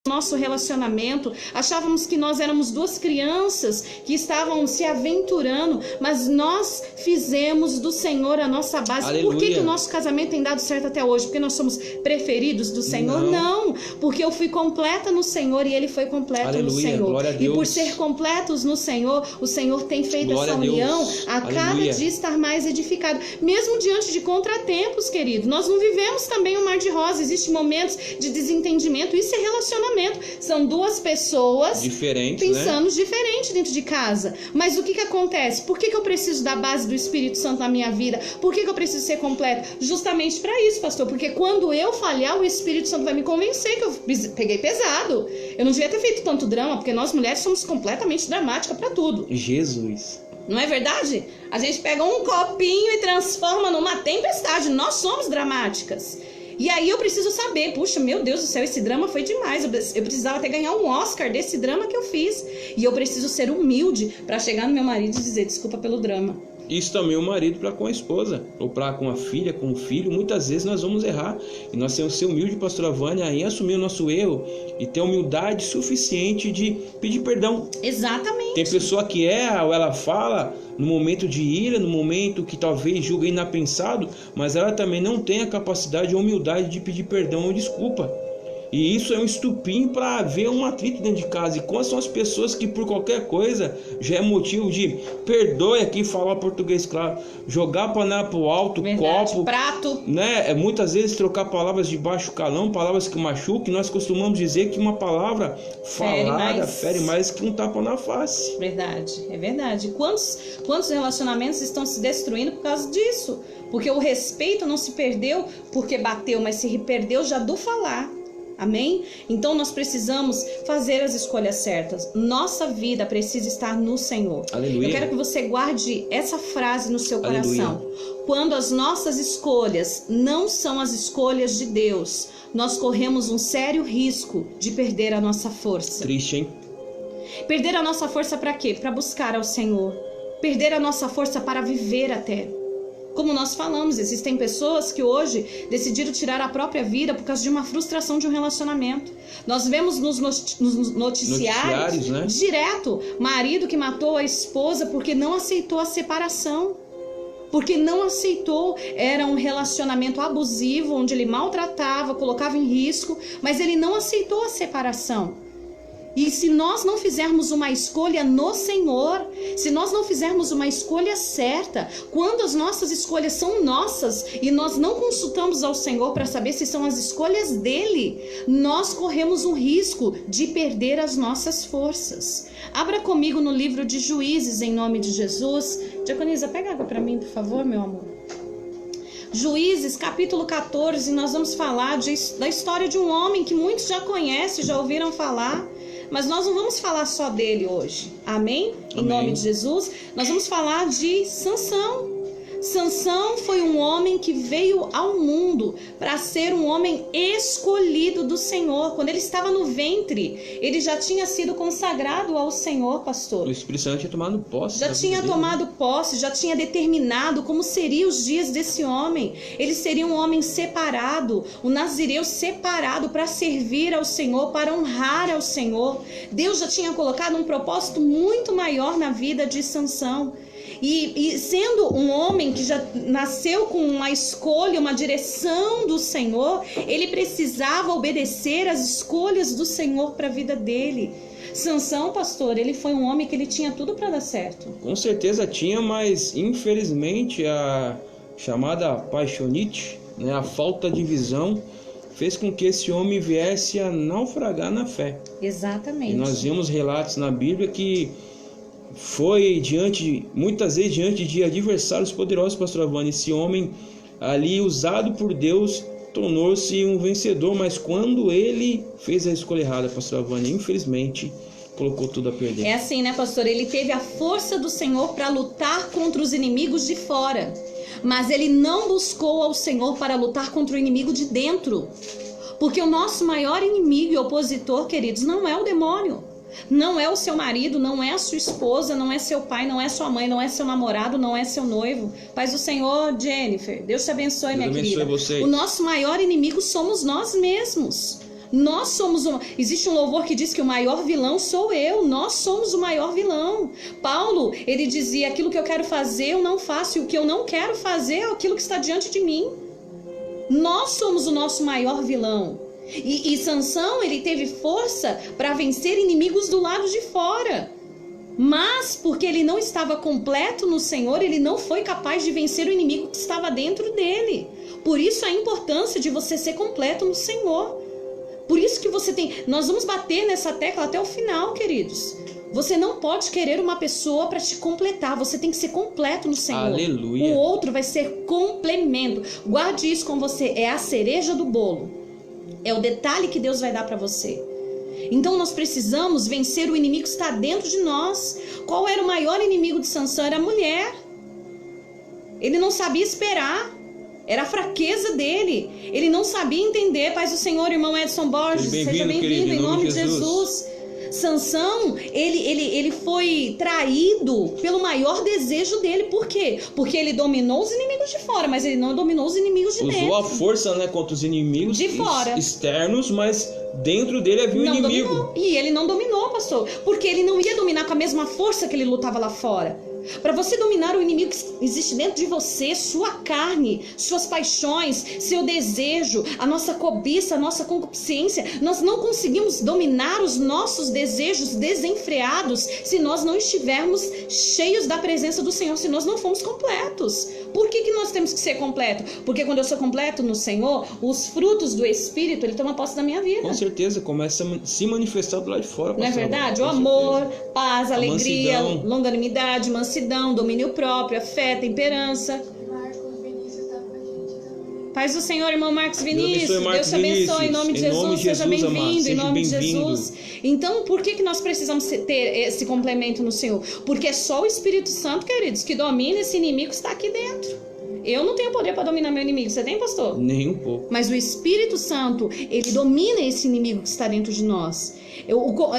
nosso relacionamento, achávamos que nós éramos duas crianças que estavam se aventurando, mas nós fizemos do Senhor a nossa base. Aleluia. Por que o nosso casamento tem dado certo até hoje? Porque nós somos preferidos do Senhor? Não, porque eu fui completa no Senhor e ele foi completo Aleluia. No Senhor. Glória a Deus. E por ser completos no Senhor, o Senhor tem feito Glória essa união a cada dia estar mais edificado, mesmo diante de contratempos, querido. Nós não vivemos também um mar de rosas, existem momentos de desentendimento, isso é relacionamento. São duas pessoas diferentes, pensando diferente dentro de casa. Mas o que acontece? Por que eu preciso da base do Espírito Santo na minha vida? Por que eu preciso ser completo? Justamente para isso, pastor. Porque quando eu falhar, o Espírito Santo vai me convencer que eu peguei pesado. Eu não devia ter feito tanto drama, porque nós mulheres somos completamente dramáticas para tudo. Jesus. Não é verdade? A gente pega um copinho e transforma numa tempestade. Nós somos dramáticas. E aí eu preciso saber, puxa, meu Deus do céu, esse drama foi demais. Eu precisava até ganhar um Oscar desse drama que eu fiz. E eu preciso ser humilde para chegar no meu marido e dizer desculpa pelo drama. Isso também o marido para com a esposa, ou para com a filha, com o filho. Muitas vezes nós vamos errar. E nós temos que ser humilde, pastora Vânia, em assumir o nosso erro e ter humildade suficiente de pedir perdão. Exatamente. Tem pessoa que erra ou ela fala no momento de ira, no momento que talvez julga inapensado, mas ela também não tem a capacidade ou humildade de pedir perdão ou desculpa. E isso é um estupim para haver um atrito dentro de casa. E quais são as pessoas que por qualquer coisa já é motivo de, perdoe aqui falar português claro, jogar a panela pro alto, verdade, copo, prato, né? Muitas vezes trocar palavras de baixo calão, palavras que machucam. Nós costumamos dizer que uma palavra falada fere mais que um tapa na face. Verdade, é verdade. Quantos relacionamentos estão se destruindo por causa disso? Porque o respeito não se perdeu porque bateu, mas se perdeu já do falar. Amém? Então nós precisamos fazer as escolhas certas. Nossa vida precisa estar no Senhor. Aleluia. Eu quero que você guarde essa frase no seu coração. Aleluia. Quando as nossas escolhas não são as escolhas de Deus, nós corremos um sério risco de perder a nossa força. Triste, hein? Perder a nossa força para quê? Para buscar ao Senhor. Perder a nossa força para viver até. Como nós falamos, existem pessoas que hoje decidiram tirar a própria vida por causa de uma frustração de um relacionamento. Nós vemos nos noticiários né? Direto, marido que matou a esposa porque não aceitou a separação. Porque não aceitou, era um relacionamento abusivo, onde ele maltratava, colocava em risco, mas ele não aceitou a separação. E se nós não fizermos uma escolha no Senhor, se nós não fizermos uma escolha certa, quando as nossas escolhas são nossas e nós não consultamos ao Senhor para saber se são as escolhas dele, nós corremos um risco de perder as nossas forças. Abra comigo no livro de Juízes, em nome de Jesus. Diaconisa, pega água para mim, por favor, meu amor. Juízes, capítulo 14, nós vamos falar da história de um homem que muitos já conhecem, já ouviram falar. Mas nós não vamos falar só dele hoje, amém? Em nome de Jesus, nós vamos falar de Sansão. Sansão foi um homem que veio ao mundo para ser um homem escolhido do Senhor. Quando ele estava no ventre, ele já tinha sido consagrado ao Senhor, pastor. O Espírito Santo tinha tomado posse. Já tinha tomado posse, já tinha determinado como seriam os dias desse homem. Ele seria um homem separado, um nazireu separado para servir ao Senhor, para honrar ao Senhor. Deus já tinha colocado um propósito muito maior na vida de Sansão. E sendo um homem que já nasceu com uma escolha, uma direção do Senhor, ele precisava obedecer às escolhas do Senhor para a vida dele. Sansão, pastor, ele foi um homem que ele tinha tudo para dar certo. Com certeza tinha, mas infelizmente a chamada paixonite, né, a falta de visão, fez com que esse homem viesse a naufragar na fé. Exatamente. E nós vimos relatos na Bíblia que foi muitas vezes diante de adversários poderosos, pastor Avani. Esse homem ali, usado por Deus, tornou-se um vencedor, mas quando ele fez a escolha errada, pastor Avani, infelizmente colocou tudo a perder. É assim, né, pastor? Ele teve a força do Senhor para lutar contra os inimigos de fora, mas ele não buscou ao Senhor para lutar contra o inimigo de dentro, porque o nosso maior inimigo e opositor, queridos, não é o demônio. Não é o seu marido, não é a sua esposa, não é seu pai, não é sua mãe, não é seu namorado, não é seu noivo. Paz do Senhor, Jennifer. Deus te abençoe, minha querida. Você. O nosso maior inimigo somos nós mesmos. Nós somos Existe um louvor que diz que o maior vilão sou eu. Nós somos o maior vilão. Paulo, ele dizia: aquilo que eu quero fazer eu não faço, e o que eu não quero fazer é aquilo que está diante de mim. Nós somos o nosso maior vilão. E Sansão, ele teve força para vencer inimigos do lado de fora. Mas, porque ele não estava completo no Senhor, ele não foi capaz de vencer o inimigo que estava dentro dele. Por isso a importância de você ser completo no Senhor. Por isso que nós vamos bater nessa tecla até o final, queridos. Você não pode querer uma pessoa para te completar. Você tem que ser completo no Senhor. Aleluia. O outro vai ser complemento. Guarde isso com você. É a cereja do bolo. É o detalhe que Deus vai dar para você. Então nós precisamos vencer o inimigo que está dentro de nós. Qual era o maior inimigo de Sansão? Era a mulher. Ele não sabia esperar. Era a fraqueza dele. Ele não sabia entender. Paz do Senhor, irmão Edson Borges. Seja bem-vindo em nome de Jesus. Sansão, ele foi traído pelo maior desejo dele. Por quê? Porque ele dominou os inimigos de fora, mas ele não dominou os inimigos de dentro. Usou a força, né, contra os inimigos de fora, externos, mas dentro dele havia um inimigo. Dominou. E ele não dominou, pastor, porque ele não ia dominar com a mesma força que ele lutava lá fora. Para você dominar o inimigo que existe dentro de você, sua carne, suas paixões, seu desejo, a nossa cobiça, a nossa concupiscência, nós não conseguimos dominar os nossos desejos desenfreados se nós não estivermos cheios da presença do Senhor, se nós não formos completos. Por que nós temos que ser completo? Porque quando eu sou completo no Senhor, os frutos do Espírito, Ele toma posse da minha vida. Com certeza, começa a se manifestar do lado de fora. Não é verdade? O amor, paz, alegria, longanimidade, mansidão, domínio próprio, a fé, temperança. Marcos Vinícius está com a gente também. Paz do Senhor, irmão Marcos Vinícius. Deus te abençoe em nome de Jesus. Seja bem-vindo em nome de Jesus. Então, por que nós precisamos ter esse complemento no Senhor? Porque é só o Espírito Santo, queridos, que domina esse inimigo que está aqui dentro. Eu não tenho poder para dominar meu inimigo. Você tem, pastor? Nem um pouco. Mas o Espírito Santo, ele domina esse inimigo que está dentro de nós.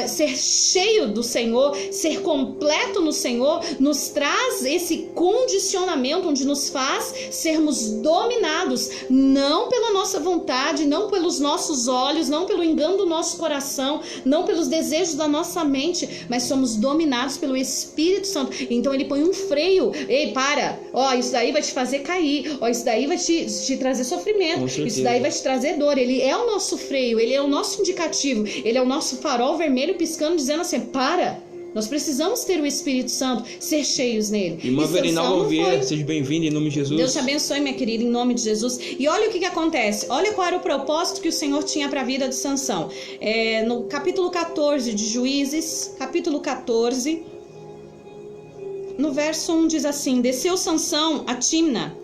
Ser cheio do Senhor, ser completo no Senhor, nos traz esse condicionamento onde nos faz sermos dominados, não pela nossa vontade, não pelos nossos olhos, não pelo engano do nosso coração, não pelos desejos da nossa mente, mas somos dominados pelo Espírito Santo. Então ele põe um freio. Ei, para! Ó, isso daí vai te fazer cair. sair. Ó, isso daí vai te trazer sofrimento. Isso daí vai te trazer dor. Ele é o nosso freio, ele é o nosso indicativo, ele é o nosso farol vermelho piscando, dizendo assim, para. Nós precisamos ter o Espírito Santo, ser cheios nele. Irmã Verinalva Vieira, seja bem-vinda em nome de Jesus. Deus te abençoe, minha querida, em nome de Jesus. E olha o que acontece. Olha qual era o propósito que o Senhor tinha para a vida de Sansão. No capítulo 14 de Juízes, capítulo 14, no verso 1 diz assim: desceu Sansão a Tímna,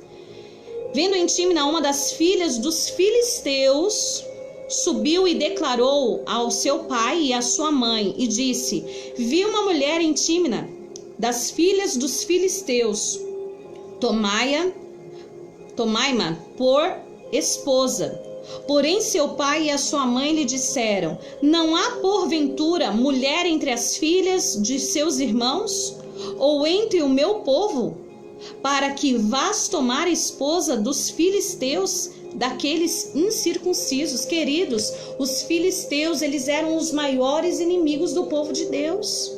vendo em Tímna uma das filhas dos filisteus, subiu e declarou ao seu pai e à sua mãe, e disse: vi uma mulher em Tímna, das filhas dos filisteus, tomai-ma por esposa. Porém seu pai e a sua mãe lhe disseram: não há porventura mulher entre as filhas de seus irmãos, ou entre o meu povo, para que vás tomar a esposa dos filisteus, daqueles incircuncisos? Queridos, os filisteus, eles eram os maiores inimigos do povo de Deus.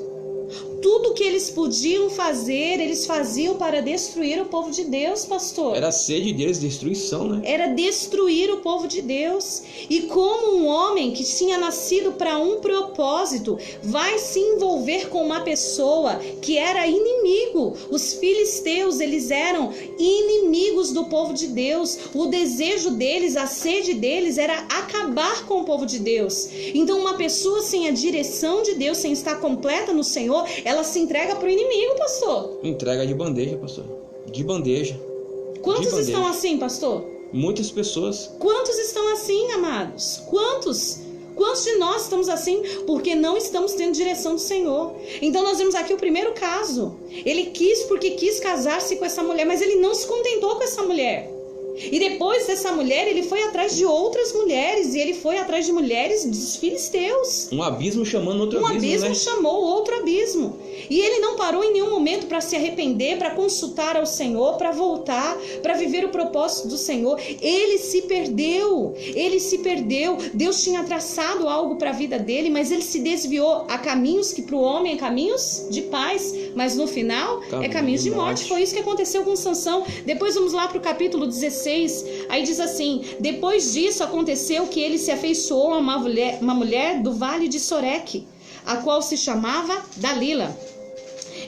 Tudo que eles podiam fazer, eles faziam para destruir o povo de Deus, pastor. Era a sede deles, destruição, né? Era destruir o povo de Deus. E como um homem que tinha nascido para um propósito vai se envolver com uma pessoa que era inimigo? Os filisteus, eles eram inimigos do povo de Deus. O desejo deles, a sede deles era acabar com o povo de Deus. Então uma pessoa sem a direção de Deus, sem estar completa no Senhor, ela se entrega para o inimigo, pastor. Entrega de bandeja, pastor. De bandeja. Quantos estão assim, pastor? Muitas pessoas. Quantos estão assim, amados? Quantos? Quantos de nós estamos assim? Porque não estamos tendo direção do Senhor. Então nós vemos aqui o primeiro caso. Ele porque quis casar-se com essa mulher, mas ele não se contentou com essa mulher. E depois dessa mulher, ele foi atrás de outras mulheres. E ele foi atrás de mulheres dos filisteus. Um abismo chamando outro abismo, né? Um abismo chamou outro abismo. E ele não parou em nenhum momento para se arrepender, para consultar ao Senhor, para voltar, para viver o propósito do Senhor. Ele se perdeu. Ele se perdeu. Deus tinha traçado algo para a vida dele, mas ele se desviou a caminhos que para o homem é caminhos de paz, mas no final é caminhos de morte. Foi isso que aconteceu com Sansão. Depois vamos lá para o capítulo 16. Aí diz assim: depois disso aconteceu que ele se afeiçoou a uma mulher do vale de Soreque, a qual se chamava Dalila.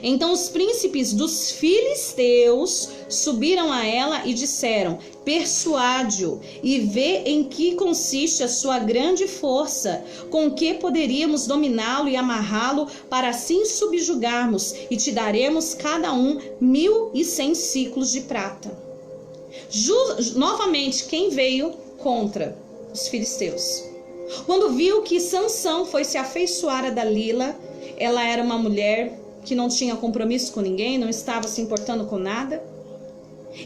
Então os príncipes dos filisteus subiram a ela e disseram: persuade-o e vê em que consiste a sua grande força, com que poderíamos dominá-lo e amarrá-lo, para assim subjugarmos, e te daremos cada um 1.100 siclos de prata. Novamente, quem veio contra os filisteus? Quando viu que Sansão foi se afeiçoar a Dalila, ela era uma mulher que não tinha compromisso com ninguém, não estava se importando com nada.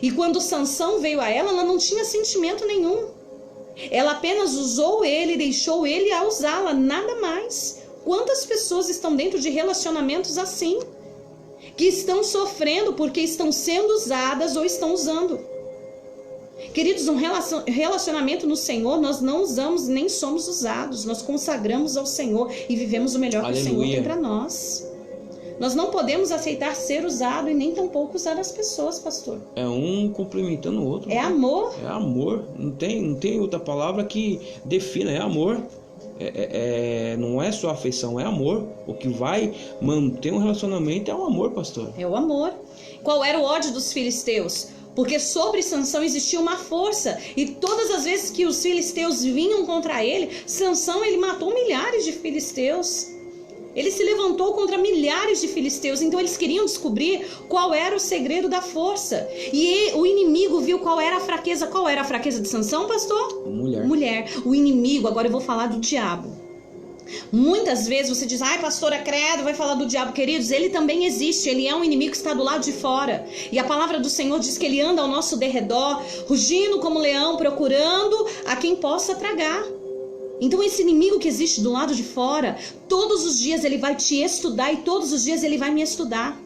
E quando Sansão veio a ela não tinha sentimento nenhum. Ela apenas usou ele, deixou ele a usá-la, nada mais. Quantas pessoas estão dentro de relacionamentos assim? Que estão sofrendo porque estão sendo usadas ou estão usando. Queridos, um relacionamento no Senhor, nós não usamos nem somos usados. Nós consagramos ao Senhor e vivemos o melhor que o Senhor tem para nós. Nós não podemos aceitar ser usado e nem tampouco usar as pessoas, pastor. É um complementando o outro. É amor. É amor. Não tem outra palavra que defina. É amor. Não é só afeição, é amor. O que vai manter um relacionamento é o amor, pastor. É o amor. Qual era o ódio dos filisteus? Porque sobre Sansão existia uma força. E todas as vezes que os filisteus vinham contra ele, Sansão, ele matou milhares de filisteus. Ele se levantou contra milhares de filisteus. Então eles queriam descobrir qual era o segredo da força. E o inimigo viu qual era a fraqueza. Qual era a fraqueza de Sansão, pastor? Mulher. O inimigo, agora eu vou falar do diabo. Muitas vezes você diz: ai, pastora, credo, vai falar do diabo. Queridos, ele também existe. Ele é um inimigo que está do lado de fora. E a palavra do Senhor diz que ele anda ao nosso derredor, rugindo como leão, procurando a quem possa tragar. Então esse inimigo que existe do lado de fora, todos os dias ele vai te estudar e todos os dias ele vai me estudar.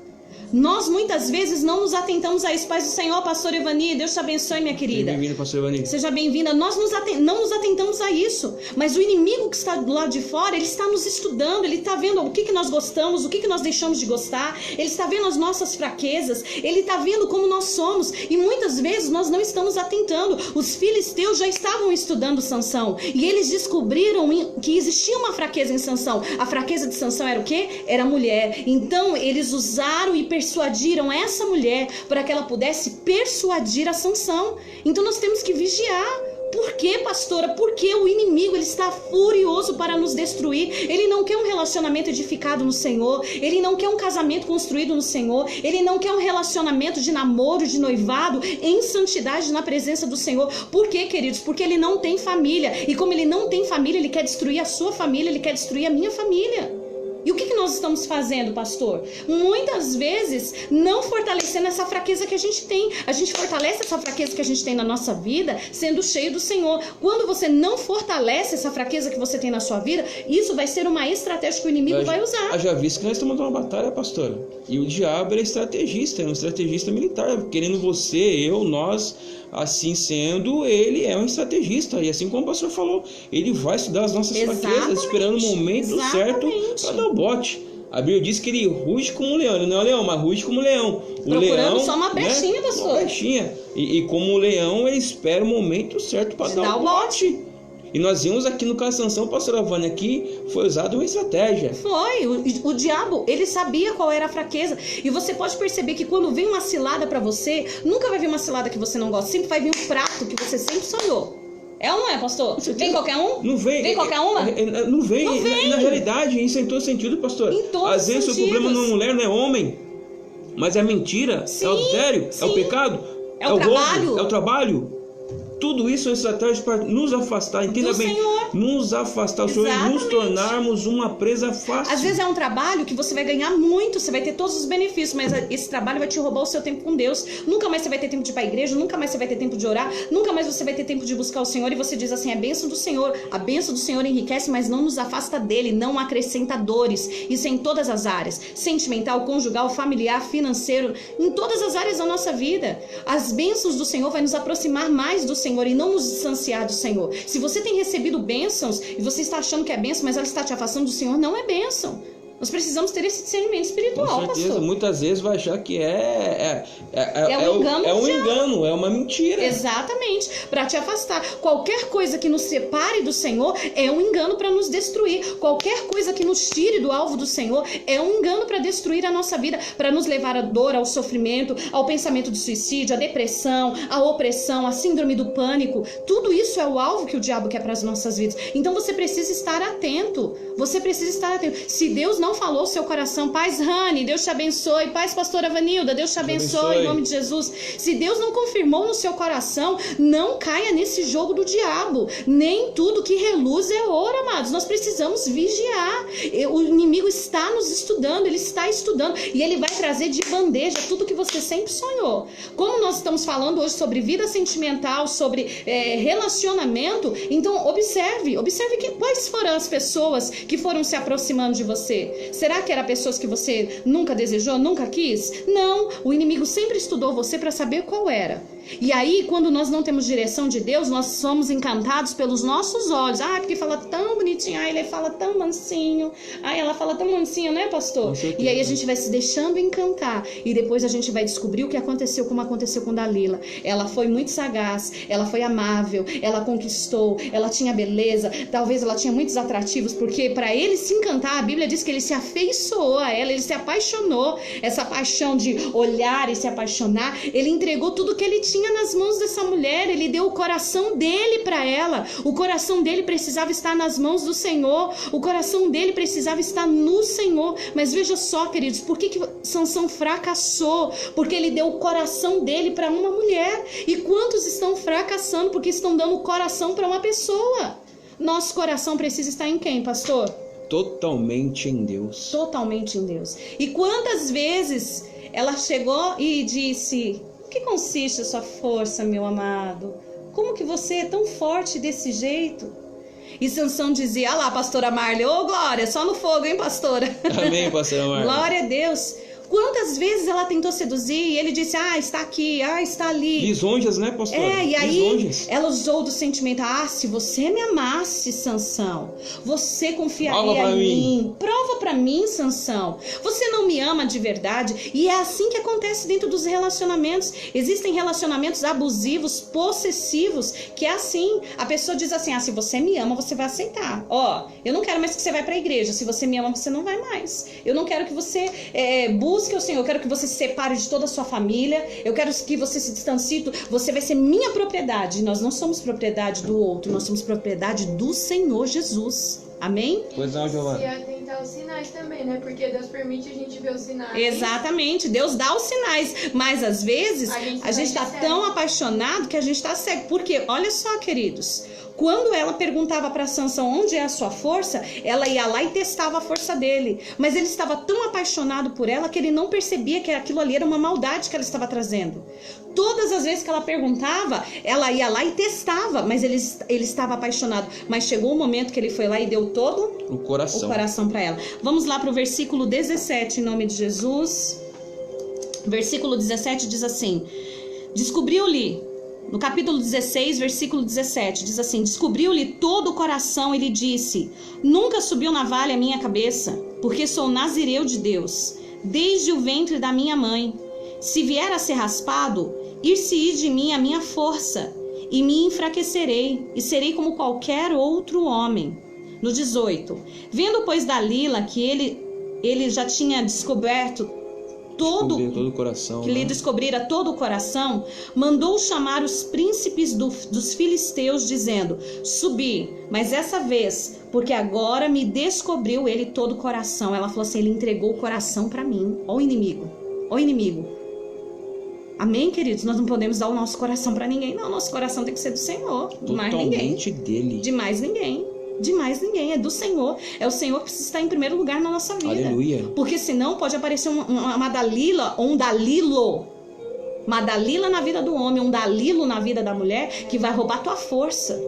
Nós muitas vezes não nos atentamos a isso. Paz do Senhor, pastor Evani, Deus te abençoe, minha querida. Bem-vinda, pastor Evani. Seja bem-vinda. Nós não nos atentamos a isso. Mas o inimigo que está do lado de fora, ele está nos estudando, ele está vendo o que nós gostamos, o que nós deixamos de gostar, ele está vendo as nossas fraquezas, ele está vendo como nós somos. E muitas vezes nós não estamos atentando. Os filisteus já estavam estudando Sansão. E eles descobriram que existia uma fraqueza em Sansão. A fraqueza de Sansão era o quê? Era a mulher. Então eles usaram e persuadiram essa mulher para que ela pudesse persuadir a Sansão. Então nós temos que vigiar. Por quê, pastora? Porque o inimigo, ele está furioso para nos destruir. Ele não quer um relacionamento edificado no Senhor. Ele não quer um casamento construído no Senhor. Ele não quer um relacionamento de namoro, de noivado, em santidade na presença do Senhor. Por quê, queridos? Porque ele não tem família. E como ele não tem família, ele quer destruir a sua família, ele quer destruir a minha família. E o que nós estamos fazendo, pastor? Muitas vezes não fortalecendo essa fraqueza que a gente tem. A gente fortalece essa fraqueza que a gente tem na nossa vida sendo cheio do Senhor. Quando você não fortalece essa fraqueza que você tem na sua vida, isso vai ser uma estratégia que o inimigo vai usar. Eu já vi que nós estamos numa batalha, pastora. E o diabo é estrategista, é um estrategista militar, querendo você, eu, nós. Assim sendo, ele é um estrategista. E assim como o pastor falou, ele vai estudar as nossas fraquezas, esperando o momento certo para dar o bote. A Bíblia diz que ele ruge como um leão. Ele não é um leão, mas ruge como um leão. Procurando leão, só uma brechinha, pastor. Uma brechinha. E como o leão, ele espera o momento certo para dar o bote. E nós vimos aqui no caso de Sansão, pastora Vânia, aqui foi usada uma estratégia. Foi, o diabo, ele sabia qual era a fraqueza. E você pode perceber que quando vem uma cilada pra você, nunca vai vir uma cilada que você não gosta, sempre vai vir um prato que você sempre sonhou. É ou não é, pastor? Vem qualquer um? Não vem. Vem qualquer uma? Não vem. Não vem. Na realidade, isso é em todo sentido, pastor. Em todos Às vezes sentidos. O problema não é mulher, não é homem, mas é mentira, sim, é o adultério, sim. é o pecado, é o trabalho. roubo, é o trabalho. Tudo isso é estratégia para nos afastar, entenda bem, Senhor. Nos afastar do Senhor e nos tornarmos uma presa fácil. Às vezes é um trabalho que você vai ganhar muito, você vai ter todos os benefícios, mas esse trabalho vai te roubar o seu tempo com Deus. Nunca mais você vai ter tempo de ir para a igreja, nunca mais você vai ter tempo de orar, nunca mais você vai ter tempo de buscar o Senhor. E você diz assim, a bênção do Senhor enriquece, mas não nos afasta dele, não acrescenta dores. Isso é em todas as áreas, sentimental, conjugal, familiar, financeiro, em todas as áreas da nossa vida. As bênçãos do Senhor vai nos aproximar mais do Senhor e não nos distanciar do Senhor. Se você tem recebido bênçãos e você está achando que é bênção, mas ela está te afastando do Senhor, não é bênção. Nós precisamos ter esse discernimento espiritual, com certeza, pastor. Muitas vezes vai achar que é um engano, é uma mentira. Exatamente, para te afastar. Qualquer coisa que nos separe do Senhor é um engano para nos destruir. Qualquer coisa que nos tire do alvo do Senhor é um engano para destruir a nossa vida, para nos levar à dor, ao sofrimento, ao pensamento de suicídio, à depressão, à opressão, à síndrome do pânico. Tudo isso é o alvo que o diabo quer para as nossas vidas. Então você precisa estar atento. Você precisa estar atento. Se Deus não falou o seu coração, paz Rani, Deus te abençoe, paz pastora Vanilda, Deus te abençoe, em nome de Jesus. Se Deus não confirmou no seu coração, não caia nesse jogo do diabo. Nem tudo que reluz é ouro, amados. Nós precisamos vigiar. O inimigo está nos estudando, ele está estudando e ele vai trazer de bandeja tudo que você sempre sonhou. Como nós estamos falando hoje sobre vida sentimental, sobre relacionamento, então observe quais foram as pessoas que foram se aproximando de você. Será que eram pessoas que você nunca desejou, nunca quis? Não, o inimigo sempre estudou você para saber qual era. E aí, quando nós não temos direção de Deus, nós somos encantados pelos nossos olhos. Ah, porque fala tão bonitinho, ah, ele fala tão mansinho, ah, ela fala tão mansinho, né, pastor? E aí a gente vai se deixando encantar. E depois a gente vai descobrir o que aconteceu, como aconteceu com Dalila. Ela foi muito sagaz, ela foi amável, ela conquistou, ela tinha beleza, talvez ela tinha muitos atrativos, porque para ele se encantar, a Bíblia diz que ele se afeiçoou a ela, ele se apaixonou. Essa paixão de olhar e se apaixonar, ele entregou tudo que ele tinha nas mãos dessa mulher, ele deu o coração dele para ela. O coração dele precisava estar nas mãos do Senhor, o coração dele precisava estar no Senhor. Mas veja só, queridos, por que Sansão fracassou? Porque ele deu o coração dele para uma mulher. E quantos estão fracassando porque estão dando o coração para uma pessoa? Nosso coração precisa estar em quem, pastor? Totalmente em Deus. Totalmente em Deus. E quantas vezes ela chegou e disse: "O que consiste a sua força, meu amado? Como que você é tão forte desse jeito?" E Sansão dizia: "Ah lá, pastora Marli, ô glória, só no fogo, hein, pastora?" Amém, pastora Marli. Glória a Deus. Quantas vezes ela tentou seduzir e ele disse, está aqui, está ali. Lisonjas, né, pastora? E aí Lisonjas. ela usou do sentimento, se você me amasse, Sansão, você confiaria em mim. Prova pra mim, Sansão. Você não me ama de verdade. E é assim que acontece dentro dos relacionamentos. Existem relacionamentos abusivos, possessivos, que é assim. A pessoa diz assim, se você me ama, você vai aceitar. Eu não quero mais que você vá pra igreja. Se você me ama, você não vai mais. Eu não quero que você busque o Senhor. Eu quero que você se separe de toda a sua família. Eu quero que você se distancie. Você vai ser minha propriedade. Nós não somos propriedade do outro. Nós somos propriedade do Senhor Jesus. Amém? Pois não, Giovana. E atentar os sinais também, né? Porque Deus permite a gente ver os sinais. Exatamente. Deus dá os sinais. Mas às vezes a gente tá tão apaixonado que a gente tá cego. Porque, olha só, queridos, quando ela perguntava para Sansão onde é a sua força, ela ia lá e testava a força dele. Mas ele estava tão apaixonado por ela que ele não percebia que aquilo ali era uma maldade que ela estava trazendo. Todas as vezes que ela perguntava, ela ia lá e testava, mas ele estava apaixonado. Mas chegou um momento que ele foi lá e deu todo o coração para ela. Vamos lá para o versículo 17, em nome de Jesus. Versículo 17 diz assim: descobriu-lhe, no capítulo 16, versículo 17, diz assim: descobriu-lhe todo o coração e lhe disse: nunca subiu navalha a minha cabeça, porque sou nazireu de Deus, desde o ventre da minha mãe. Se vier a ser raspado, ir-se-ia de mim a minha força, e me enfraquecerei, e serei como qualquer outro homem. No 18, vendo, pois, Dalila que ele já tinha descoberto todo o coração, que lhe descobrira todo o coração, mandou chamar os príncipes dos filisteus, dizendo: subi, mas essa vez, porque agora me descobriu ele todo o coração. Ela falou assim: ele entregou o coração para mim. Ó o inimigo, ó o inimigo. Amém, queridos? Nós não podemos dar o nosso coração para ninguém, não. Nosso coração tem que ser do Senhor, de mais ninguém. Dele. De mais ninguém. De mais ninguém, é do Senhor. É o Senhor que precisa estar em primeiro lugar na nossa vida. Aleluia. Porque senão pode aparecer uma Dalila ou um Dalilo. Uma Dalila na vida do homem, um Dalilo na vida da mulher, que vai roubar tua força,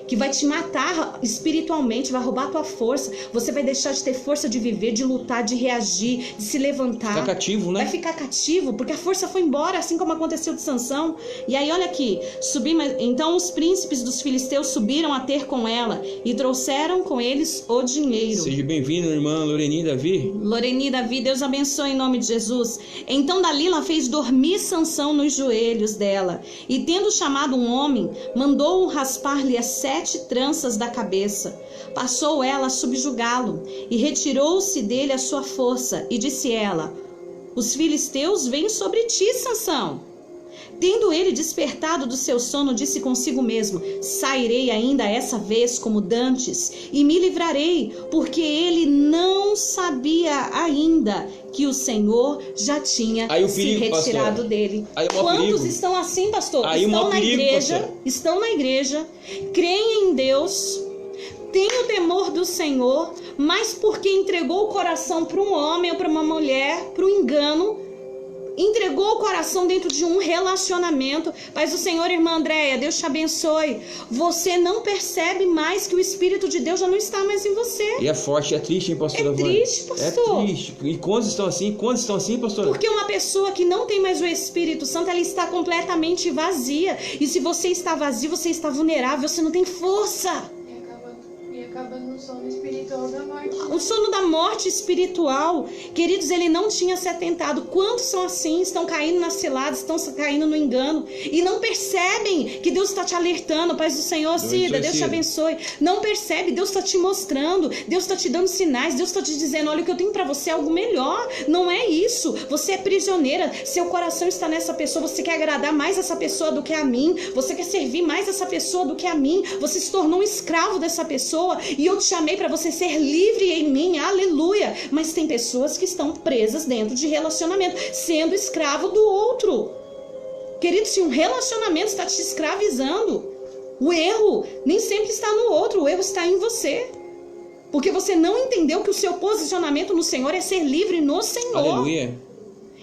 que vai te matar espiritualmente, vai roubar tua força. Você vai deixar de ter força de viver, de lutar, de reagir, de se levantar. Ficar cativo, né? Vai ficar cativo, porque a força foi embora, assim como aconteceu de Sansão. E aí, olha aqui, então os príncipes dos filisteus subiram a ter com ela e trouxeram com eles o dinheiro. Seja bem-vindo, irmã Loreni Davi. Loreni Davi, Deus abençoe em nome de Jesus. Então Dalila fez dormir Sansão nos joelhos dela, e tendo chamado um homem, mandou-o raspar-lhe as 7 tranças da cabeça. Passou ela a subjugá-lo, e retirou-se dele a sua força, e disse ela: os filisteus vêm sobre ti, Sansão. Tendo ele despertado do seu sono, disse consigo mesmo: sairei ainda essa vez como dantes, e me livrarei, porque ele não sabia ainda que o Senhor já tinha se retirado dele. Quantos estão assim, pastor? Estão na igreja, creem em Deus, têm o temor do Senhor, mas porque entregou o coração para um homem ou para uma mulher, para o engano, entregou o coração dentro de um relacionamento. Paz do Senhor, irmã Andréia, Deus te abençoe. Você não percebe mais que o Espírito de Deus já não está mais em você. E é forte, é triste, hein, pastora? É triste, pastor. É triste. E quantos estão assim? Quantos estão assim, pastora? Porque uma pessoa que não tem mais o Espírito Santo, ela está completamente vazia. E se você está vazio, você está vulnerável, você não tem força. E acaba no sono espiritual da morte. O sono da morte espiritual. Queridos, ele não tinha se atentado. Quantos são assim? Estão caindo nas ciladas, estão caindo no engano e não percebem que Deus está te alertando. Paz do Senhor, Cida, Deus te abençoe. Não percebe, Deus está te mostrando, Deus está te dando sinais, Deus está te dizendo: olha, o que eu tenho para você é algo melhor. Não é isso. Você é prisioneira, seu coração está nessa pessoa, você quer agradar mais essa pessoa do que a mim, você quer servir mais essa pessoa do que a mim, você se tornou um escravo dessa pessoa. E eu te chamei para você ser livre em mim, aleluia. Mas tem pessoas que estão presas dentro de relacionamento, sendo escravo do outro. Querido, se um relacionamento está te escravizando, o erro nem sempre está no outro, o erro está em você. Porque você não entendeu que o seu posicionamento no Senhor é ser livre no Senhor. Aleluia.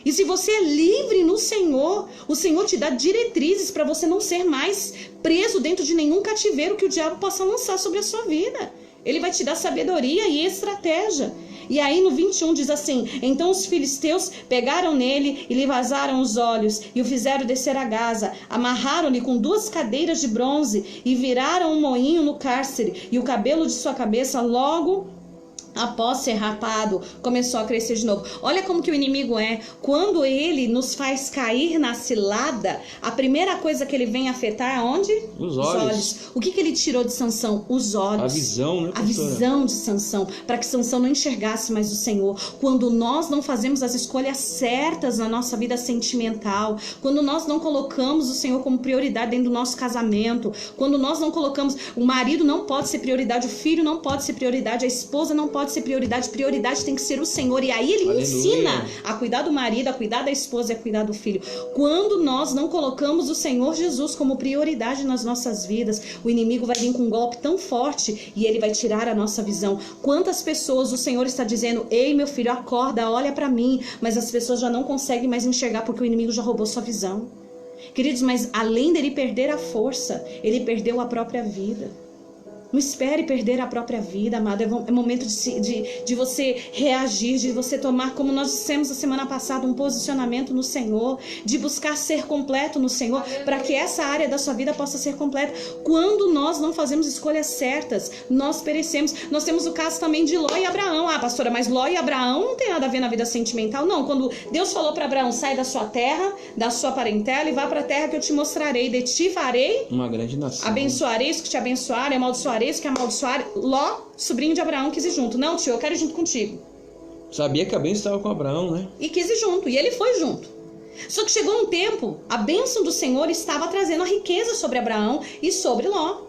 E se você é livre no Senhor, o Senhor te dá diretrizes para você não ser mais preso dentro de nenhum cativeiro que o diabo possa lançar sobre a sua vida. Ele vai te dar sabedoria e estratégia. E aí no 21 diz assim: então os filisteus pegaram nele e lhe vazaram os olhos e o fizeram descer a Gaza, amarraram-lhe com 2 cadeiras de bronze e viraram um moinho no cárcere, e o cabelo de sua cabeça logo após ser rapado, começou a crescer de novo. Olha como que o inimigo é. Quando ele nos faz cair na cilada, a primeira coisa que ele vem afetar é onde? Os olhos. O que ele tirou de Sansão? Os olhos. A visão, né, pastora? A visão de Sansão, para que Sansão não enxergasse mais o Senhor. Quando nós não fazemos as escolhas certas na nossa vida sentimental, quando nós não colocamos o Senhor como prioridade dentro do nosso casamento, quando nós não colocamos, o marido não pode ser prioridade, o filho não pode ser prioridade, a esposa não pode ser prioridade tem que ser o Senhor. E aí ele Aleluia. ensina a cuidar do marido, a cuidar da esposa e a cuidar do filho. Quando nós não colocamos o Senhor Jesus como prioridade nas nossas vidas, o inimigo vai vir com um golpe tão forte e ele vai tirar a nossa visão. Quantas pessoas o Senhor está dizendo: ei, meu filho, acorda, olha para mim, mas as pessoas já não conseguem mais enxergar porque o inimigo já roubou sua visão. Queridos, mas além dele perder a força, ele perdeu a própria vida. Não espere perder a própria vida, amado. É momento de você reagir, de você tomar, como nós dissemos a semana passada, um posicionamento no Senhor, de buscar ser completo no Senhor, para que essa área da sua vida possa ser completa. Quando nós não fazemos escolhas certas, nós perecemos. Nós temos o caso também de Ló e Abraão. Ah, pastora, mas Ló e Abraão não tem nada a ver na vida sentimental. Não, quando Deus falou para Abraão: sai da sua terra, da sua parentela e vá para a terra que eu te mostrarei. De ti farei uma grande nação. Abençoarei os que te abençoarem, amaldiçoarei que amaldiçoar. Ló, sobrinho de Abraão, quis ir junto. Não, tio, eu quero ir junto contigo. Sabia que a bênção estava com Abraão, né? E quis ir junto, e ele foi junto. Só que chegou um tempo, a bênção do Senhor estava trazendo a riqueza sobre Abraão e sobre Ló,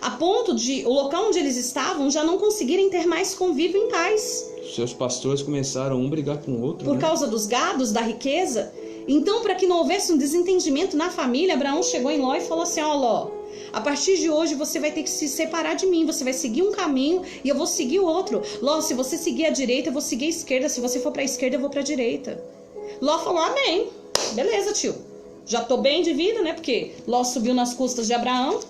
a ponto de o local onde eles estavam já não conseguirem ter mais convívio em paz. Seus pastores começaram um brigar com o outro, por causa dos gados, da riqueza. Então, para que não houvesse um desentendimento na família, Abraão chegou em Ló e falou assim: ó, Ló, a partir de hoje você vai ter que se separar de mim. Você vai seguir um caminho e eu vou seguir o outro. Ló, se você seguir a direita, eu vou seguir a esquerda. Se você for para a esquerda, eu vou para a direita. Ló falou: amém. Beleza, tio. Já tô bem de vida, né? Porque Ló subiu nas custas de Abraão.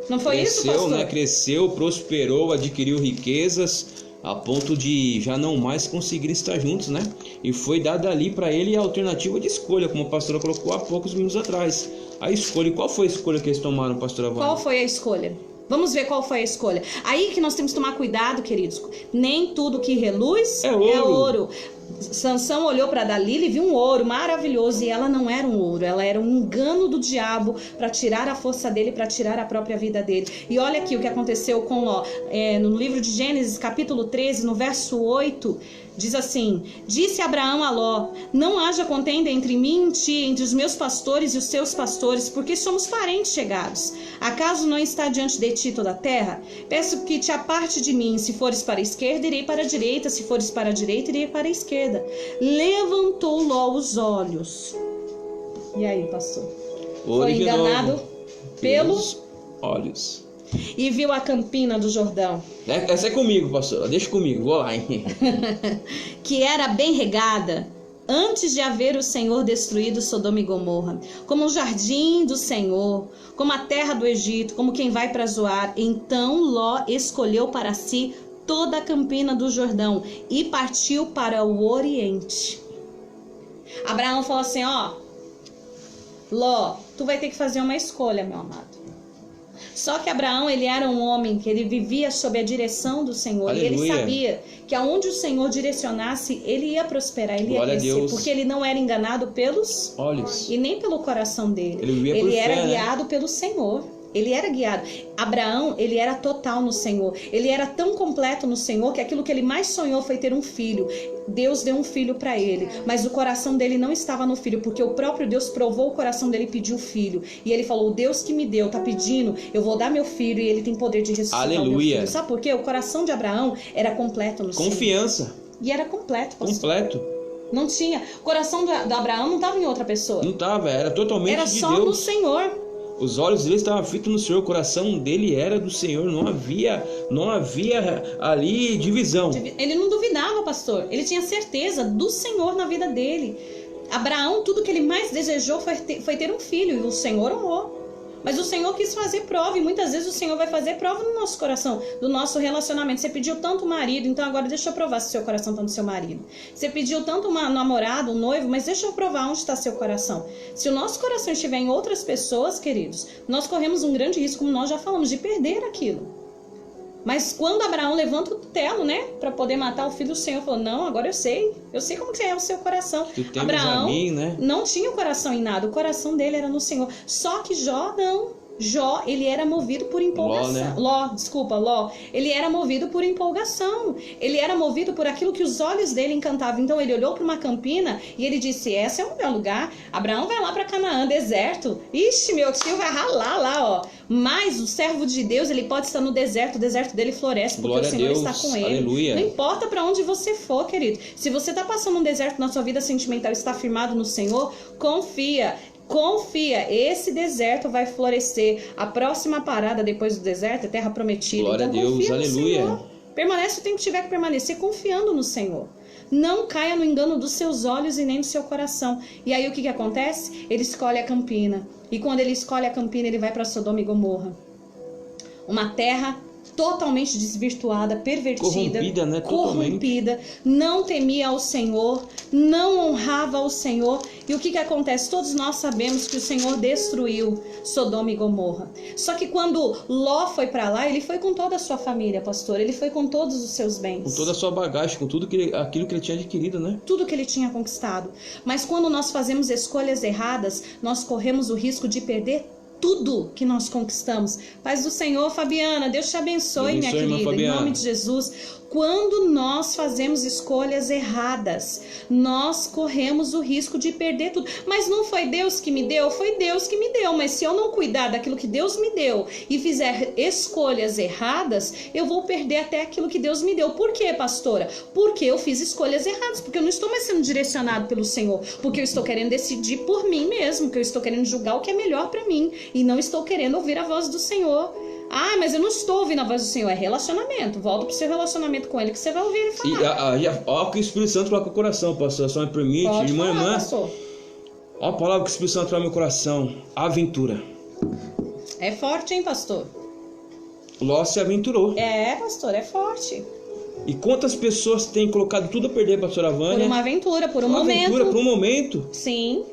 Não foi isso, pastor? Cresceu, né? Cresceu, prosperou, adquiriu riquezas, a ponto de já não mais conseguir estar juntos, né? E foi dada ali para ele a alternativa de escolha, como a pastora colocou há poucos minutos atrás. A escolha. E qual foi a escolha que eles tomaram, pastora Wanda? Qual foi a escolha? Vamos ver qual foi a escolha. Aí que nós temos que tomar cuidado, queridos. Nem tudo que reluz é ouro. Sansão olhou para Dalila e viu um ouro maravilhoso, e ela não era um ouro, ela era um engano do diabo para tirar a força dele, para tirar a própria vida dele. E olha aqui o que aconteceu com Ló, no livro de Gênesis, capítulo 13, no verso 8, diz assim: disse Abraão a Ló: não haja contenda entre mim e ti, entre os meus pastores e os seus pastores, porque somos parentes chegados. Acaso não está diante de ti toda a terra? Peço que te aparte de mim. Se fores para a esquerda, irei para a direita. Se fores para a direita, irei para a esquerda. Levantou Ló os olhos. E aí, pastor? Foi enganado pelos olhos. E viu a campina do Jordão. Essa é comigo, pastor. Deixa comigo, vou lá, hein? Que era bem regada, antes de haver o Senhor destruído Sodoma e Gomorra, como o jardim do Senhor, como a terra do Egito, como quem vai para Zoar. Então Ló escolheu para si toda a campina do Jordão e partiu para o Oriente. Abraão falou assim: ó, Ló, tu vai ter que fazer uma escolha, meu amado. Só que Abraão, ele era um homem que ele vivia sob a direção do Senhor. Aleluia. E ele sabia que aonde o Senhor direcionasse, ele ia prosperar, ele ia crescer. Porque ele não era enganado pelos olhos e nem pelo coração dele. Ele era guiado pelo Senhor. Ele era guiado. Abraão, ele era total no Senhor. Ele era tão completo no Senhor que aquilo que ele mais sonhou foi ter um filho. Deus deu um filho para ele, mas o coração dele não estava no filho, porque o próprio Deus provou o coração dele e pediu o filho. E ele falou: o Deus que me deu tá pedindo, eu vou dar meu filho, e ele tem poder de ressuscitar. Aleluia. O meu filho. Sabe por quê? O coração de Abraão era completo no Senhor. Confiança. E era completo, pastor. Completo. Não tinha. O coração do Abraão não estava em outra pessoa. Não estava, era totalmente de Deus. Era só no Senhor. Os olhos dele estavam fitos no Senhor, o coração dele era do Senhor, não havia ali divisão. Ele não duvidava, pastor, ele tinha certeza do Senhor na vida dele. Abraão, tudo que ele mais desejou foi ter um filho, e o Senhor honrou. Mas o Senhor quis fazer prova, e muitas vezes o Senhor vai fazer prova no nosso coração, do nosso relacionamento. Você pediu tanto marido, então agora deixa eu provar se o seu coração está no seu marido. Você pediu tanto uma namorada, um noivo, mas deixa eu provar onde está seu coração. Se o nosso coração estiver em outras pessoas, queridos, nós corremos um grande risco, como nós já falamos, de perder aquilo. Mas quando Abraão levanta o cutelo, né, para poder matar o filho do Senhor, falou, não, agora eu sei como que é o seu coração. Abraão né? não tinha o coração em nada, o coração dele era no Senhor. Só que Jó não. Jó, ele era movido por empolgação. Ló, ele era movido por empolgação. Ele era movido por aquilo que os olhos dele encantavam. Então ele olhou para uma campina e ele disse, esse é o meu lugar. Abraão vai lá para Canaã, deserto. Ixi, meu tio vai ralar lá, ó. Mas o servo de Deus, ele pode estar no deserto, o deserto dele floresce, porque Glória o Senhor está com ele. Aleluia. Não importa para onde você for, querido. Se você está passando um deserto na sua vida sentimental e está firmado no Senhor, confia, esse deserto vai florescer. A próxima parada depois do deserto é terra prometida. Glória então, a Deus, confia aleluia. no Senhor. Permanece o tempo que tiver que permanecer confiando no Senhor. Não caia no engano dos seus olhos e nem do seu coração. E aí o que acontece? Ele escolhe a campina. E quando ele escolhe a campina, ele vai para Sodoma e Gomorra. Uma terra totalmente desvirtuada, pervertida, corrompida, né? corrompida, não temia ao Senhor, não honrava ao Senhor. E o que acontece? Todos nós sabemos que o Senhor destruiu Sodoma e Gomorra. Só que quando Ló foi para lá, ele foi com toda a sua família, pastor. Ele foi com todos os seus bens. Com toda a sua bagagem, com tudo aquilo que ele tinha adquirido, né? Tudo que ele tinha conquistado. Mas quando nós fazemos escolhas erradas, nós corremos o risco de perder tudo que nós conquistamos. Paz do Senhor, Fabiana, Deus te abençoe, minha querida, em nome de Jesus. Quando nós fazemos escolhas erradas, nós corremos o risco de perder tudo. Mas não foi Deus que me deu? Foi Deus que me deu. Mas se eu não cuidar daquilo que Deus me deu e fizer escolhas erradas, eu vou perder até aquilo que Deus me deu. Por quê, pastora? Porque eu fiz escolhas erradas, porque eu não estou mais sendo direcionado pelo Senhor, porque eu estou querendo decidir por mim mesmo, que eu estou querendo julgar o que é melhor para mim e não estou querendo ouvir a voz do Senhor. Ah, mas eu não estou ouvindo a voz do Senhor. É relacionamento. Volta pro seu relacionamento com Ele que você vai ouvir Ele falar. E olha o que o Espírito Santo coloca no coração, pastor. Só me permite. Pode irmã, falar, pastor. Olha a palavra que o Espírito Santo traz no meu coração. Aventura. É forte, hein, pastor? Ló se aventurou. É, pastor, é forte. E quantas pessoas têm colocado tudo a perder, pastora Vânia? Por uma aventura, por um momento. Aventura, por um momento. Sim.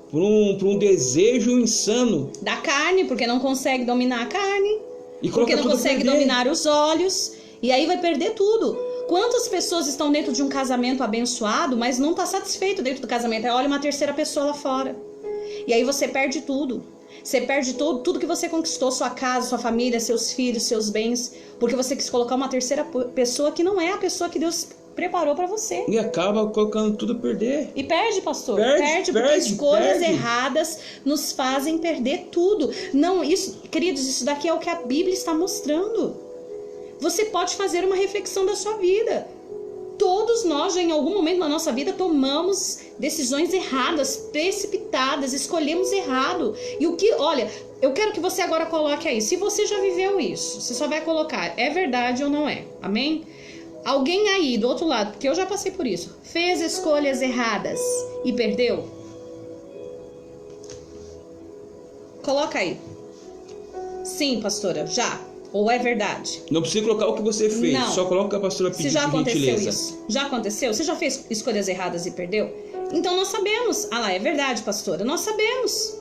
Por um desejo insano. Da carne, porque não consegue dominar a carne. E porque não consegue dominar os olhos. E aí vai perder tudo. Quantas pessoas estão dentro de um casamento abençoado, mas não está satisfeito dentro do casamento? Aí olha uma terceira pessoa lá fora. E aí você perde tudo. Você perde tudo que você conquistou, sua casa, sua família, seus filhos, seus bens, porque você quis colocar uma terceira pessoa que não é a pessoa que Deus preparou para você. E acaba colocando tudo a perder. E perde, pastor. Perde porque escolhas erradas nos fazem perder tudo. Não, isso, queridos, isso daqui é o que a Bíblia está mostrando. Você pode fazer uma reflexão da sua vida. Todos nós, já em algum momento na nossa vida, tomamos decisões erradas, precipitadas, escolhemos errado. E o que, olha, eu quero que você agora coloque aí, se você já viveu isso, você só vai colocar, é verdade ou não é? Amém? Alguém aí do outro lado, porque eu já passei por isso, fez escolhas erradas e perdeu? Coloca aí. Sim, pastora, já. Ou é verdade? Não precisa colocar o que você fez, não. Só coloca a pastora pedir já aconteceu gentileza. Isso? Já aconteceu? Você já fez escolhas erradas e perdeu? Então nós sabemos. Ah lá, é verdade, pastora, nós sabemos.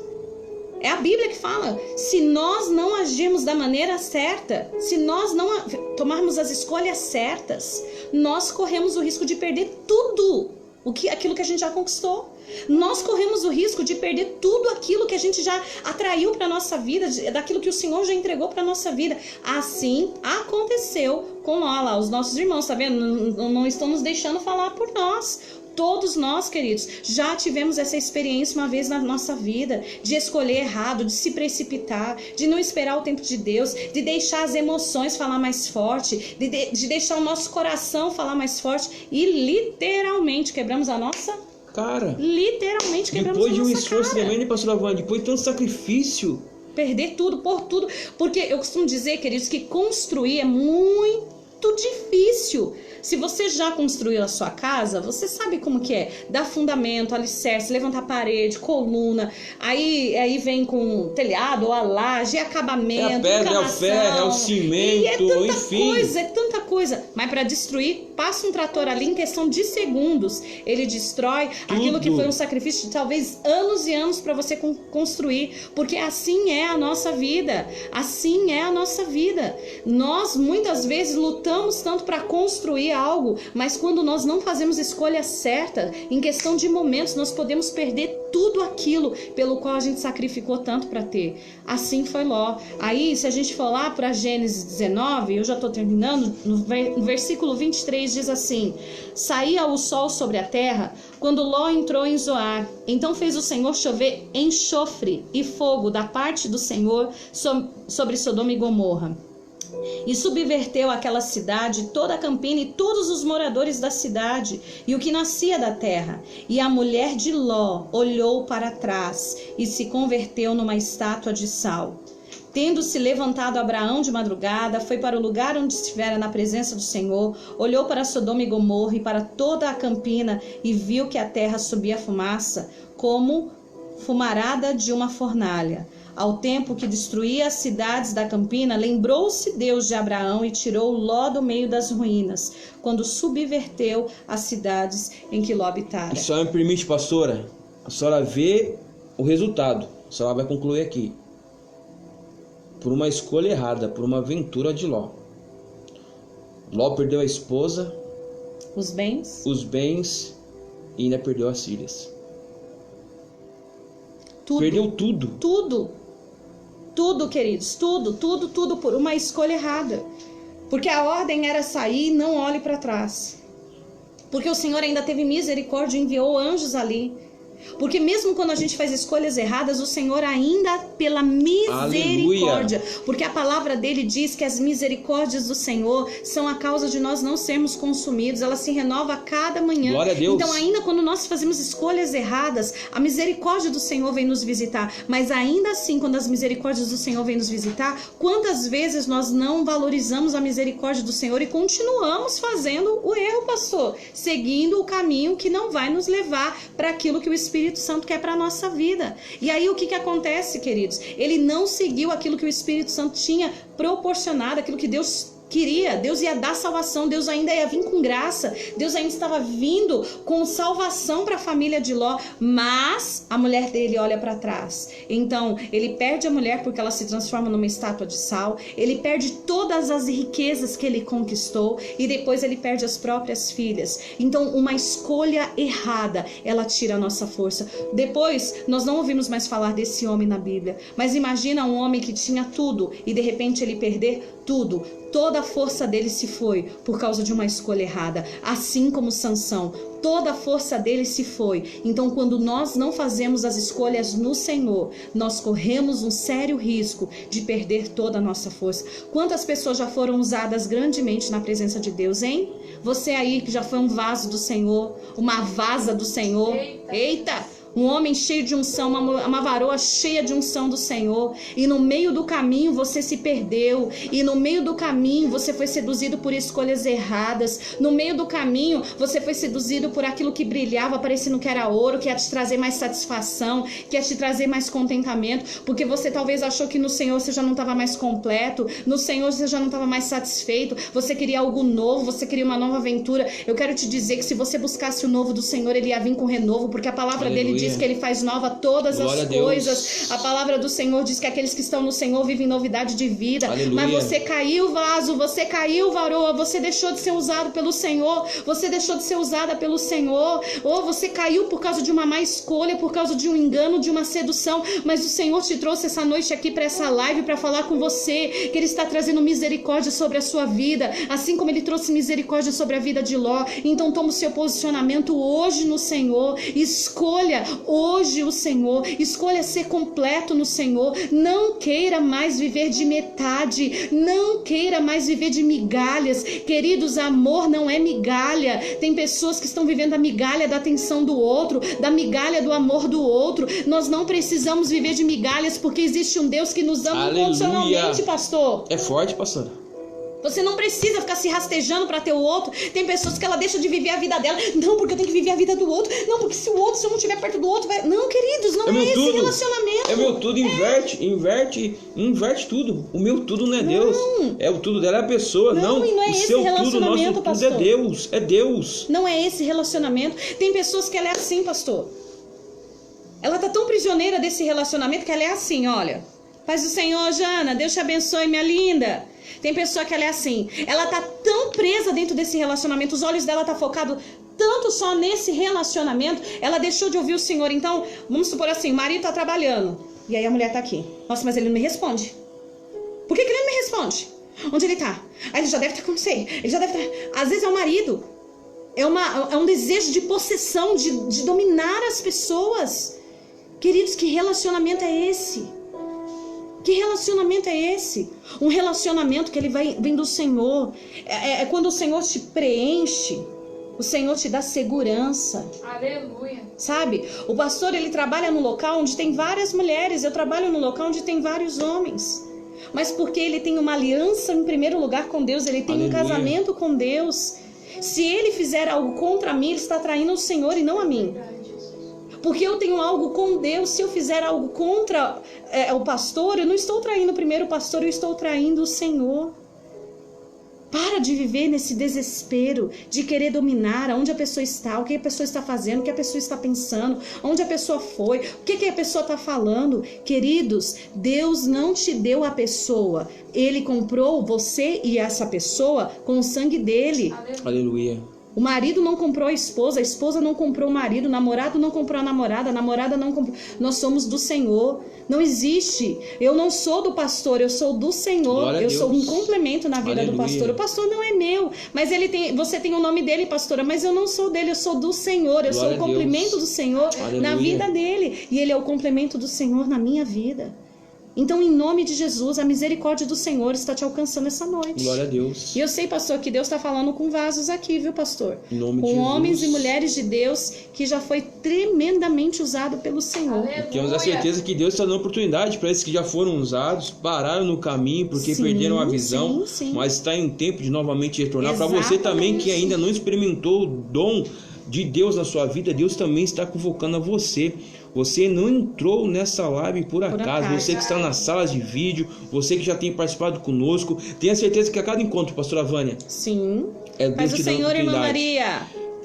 É a Bíblia que fala. Se nós não agirmos da maneira certa, se nós não tomarmos as escolhas certas, nós corremos o risco de perder tudo aquilo que a gente já conquistou. Nós corremos o risco de perder tudo aquilo que a gente já atraiu para a nossa vida, daquilo que o Senhor já entregou para a nossa vida. Assim aconteceu com lá, os nossos irmãos, tá vendo? Não estão nos deixando falar por nós. Todos nós, queridos, já tivemos essa experiência uma vez na nossa vida, de escolher errado, de se precipitar, de não esperar o tempo de Deus, de deixar as emoções falar mais forte, de deixar o nosso coração falar mais forte e literalmente quebramos a nossa cara. Literalmente quebramos a nossa cara. Depois de um esforço tremendo, pastor Lavani, depois de tanto sacrifício. Perder tudo, por tudo. Porque eu costumo dizer, queridos, que construir é muito difícil. Se você já construiu a sua casa, você sabe como que é. Dar fundamento, alicerce, levantar parede, coluna, aí vem com telhado, ou a laje, acabamento, é a pedra, é o ferro, é o cimento, e é tanta enfim. coisa, é tanta coisa. Mas para destruir, passa um trator ali em questão de segundos. Ele destrói aquilo que foi um sacrifício de talvez anos e anos para você construir. Porque assim é a nossa vida. Assim é a nossa vida. Nós muitas vezes lutamos tanto para construir algo, mas quando nós não fazemos escolha certa, em questão de momentos, nós podemos perder tudo aquilo pelo qual a gente sacrificou tanto para ter. Assim foi Ló. Aí, se a gente for lá para Gênesis 19, eu já estou terminando, no versículo 23 diz assim: saía o sol sobre a terra quando Ló entrou em Zoar. Então fez o Senhor chover enxofre e fogo da parte do Senhor sobre Sodoma e Gomorra. E subverteu aquela cidade, toda a campina e todos os moradores da cidade, e o que nascia da terra. E a mulher de Ló olhou para trás e se converteu numa estátua de sal. Tendo-se levantado Abraão de madrugada, foi para o lugar onde estivera na presença do Senhor, olhou para Sodoma e Gomorra e para toda a campina, e viu que a terra subia fumaça, como fumarada de uma fornalha. Ao tempo que destruía as cidades da campina, lembrou-se Deus de Abraão e tirou Ló do meio das ruínas, quando subverteu as cidades em que Ló habitara. E só me permite, pastora, a senhora vê o resultado. A senhora vai concluir aqui. Por uma escolha errada, por uma aventura de Ló. Ló perdeu a esposa, os bens e ainda perdeu as filhas. Tudo. Perdeu tudo. Tudo, queridos, tudo por uma escolha errada. Porque a ordem era sair, não olhe para trás. Porque o Senhor ainda teve misericórdia e enviou anjos ali. Porque mesmo quando a gente faz escolhas erradas, o Senhor ainda pela misericórdia. Aleluia. Porque a palavra dele diz que as misericórdias do Senhor são a causa de nós não sermos consumidos. Ela se renova a cada manhã. Glória a Deus. Então ainda quando nós fazemos escolhas erradas, a misericórdia do Senhor vem nos visitar. Mas ainda assim, quando as misericórdias do Senhor vêm nos visitar, quantas vezes nós não valorizamos a misericórdia do Senhor e continuamos fazendo o erro, pastor? Seguindo o caminho que não vai nos levar para aquilo que o Espírito Santo quer para a nossa vida. E aí o que acontece, queridos? Ele não seguiu aquilo que o Espírito Santo tinha proporcionado, aquilo que Deus queria. Deus ia dar salvação, Deus ainda ia vir com graça, Deus ainda estava vindo com salvação para a família de Ló, mas a mulher dele olha para trás. Então ele perde a mulher porque ela se transforma numa estátua de sal, ele perde todas as riquezas que ele conquistou e depois ele perde as próprias filhas. Então uma escolha errada, ela tira a nossa força. Depois nós não ouvimos mais falar desse homem na Bíblia, mas imagina um homem que tinha tudo e de repente ele perder tudo. Toda a força dele se foi por causa de uma escolha errada, assim como Sansão. Toda a força dele se foi. Então, quando nós não fazemos as escolhas no Senhor, nós corremos um sério risco de perder toda a nossa força. Quantas pessoas já foram usadas grandemente na presença de Deus, hein? Você aí que já foi um vaso do Senhor, uma vasa do Senhor. Eita! Um homem cheio de unção, uma varoa cheia de unção do Senhor. E no meio do caminho você se perdeu. E no meio do caminho você foi seduzido por escolhas erradas. No meio do caminho você foi seduzido por aquilo que brilhava, parecendo que era ouro, que ia te trazer mais satisfação, que ia te trazer mais contentamento. Porque você talvez achou que no Senhor você já não estava mais completo. No Senhor você já não estava mais satisfeito. Você queria algo novo, você queria uma nova aventura. Eu quero te dizer que se você buscasse o novo do Senhor, ele ia vir com renovo. Porque a palavra dele diz que ele faz nova todas Glória as coisas. A palavra do Senhor diz que aqueles que estão no Senhor vivem novidade de vida. Aleluia. Mas você caiu, vaso, você caiu, varoa, você deixou de ser usado pelo Senhor, você deixou de ser usada pelo Senhor, ou você caiu por causa de uma má escolha, por causa de um engano, de uma sedução. Mas o Senhor te trouxe essa noite aqui para essa live para falar com você, que ele está trazendo misericórdia sobre a sua vida, assim como ele trouxe misericórdia sobre a vida de Ló. Então toma o seu posicionamento hoje no Senhor, escolha hoje o Senhor, escolha ser completo no Senhor. Não queira mais viver de metade, não queira mais viver de migalhas. Queridos, amor não é migalha. Tem pessoas que estão vivendo a migalha da atenção do outro, da migalha do amor do outro. Nós não precisamos viver de migalhas, porque existe um Deus que nos ama incondicionalmente, pastor. É forte, pastor. Você não precisa ficar se rastejando para ter o outro. Tem pessoas que ela deixa de viver a vida dela. Não, porque eu tenho que viver a vida do outro. Não, porque se eu não estiver perto do outro, vai... Não, queridos, não é esse relacionamento. É meu tudo, inverte tudo. O meu tudo não é Deus. É o tudo dela é a pessoa. Não, e não é o esse seu relacionamento, tudo, nosso pastor. tudo é Deus. É Deus. Não é esse relacionamento. Tem pessoas que ela é assim, pastor. Ela tá tão prisioneira desse relacionamento que ela é assim, olha. Paz do Senhor, Jana, Deus te abençoe, minha linda. Tem pessoa que ela é assim, ela tá tão presa dentro desse relacionamento, os olhos dela tá focado tanto só nesse relacionamento, ela deixou de ouvir o Senhor. Então, vamos supor assim, o marido tá trabalhando, e aí a mulher tá aqui. Nossa, mas ele não me responde. Por que ele não me responde? Onde ele tá? Aí ele já deve estar com você, ele já deve estar... Às vezes é o marido, é um desejo de possessão, de dominar as pessoas. Queridos, que relacionamento é esse? Que relacionamento é esse? Um relacionamento que ele vem do Senhor. É quando o Senhor te preenche, o Senhor te dá segurança. Aleluia. Sabe? O pastor, ele trabalha num local onde tem várias mulheres. Eu trabalho num local onde tem vários homens. Mas porque ele tem uma aliança em primeiro lugar com Deus, ele tem um casamento com Deus. Se ele fizer algo contra mim, ele está traindo o Senhor e não a mim. Porque eu tenho algo com Deus. Se eu fizer algo contra o pastor, eu não estou traindo primeiro o pastor, eu estou traindo o Senhor. Para de viver nesse desespero de querer dominar aonde a pessoa está, o que a pessoa está fazendo, o que a pessoa está pensando, onde a pessoa foi, o que a pessoa está falando. Queridos, Deus não te deu a pessoa. Ele comprou você e essa pessoa com o sangue dele. Aleluia. O marido não comprou a esposa não comprou o marido, o namorado não comprou a namorada não comprou. Nós somos do Senhor. Não existe. Eu não sou do pastor, eu sou do Senhor. Eu sou um complemento na vida do pastor. O pastor não é meu, mas você tem o nome dele, pastora, mas eu não sou dele, eu sou do Senhor. Eu sou o complemento do Senhor na vida dele. E ele é o complemento do Senhor na minha vida. Então, em nome de Jesus, a misericórdia do Senhor está te alcançando essa noite. Glória a Deus. E eu sei, pastor, que Deus está falando com vasos aqui, viu, pastor? Em nome de Jesus. Com homens e mulheres de Deus que já foi tremendamente usado pelo Senhor. Aleluia. Temos a certeza que Deus está dando oportunidade para esses que já foram usados, pararam no caminho porque perderam a visão, mas está em tempo de novamente retornar. Para você também que ainda não experimentou o dom de Deus na sua vida, Deus também está convocando a você. Você não entrou nessa live por acaso. Você que está nas salas de vídeo, você que já tem participado conosco, tenha certeza que a cada encontro, pastora Vânia, é Deus te dando Senhor, irmã Maria.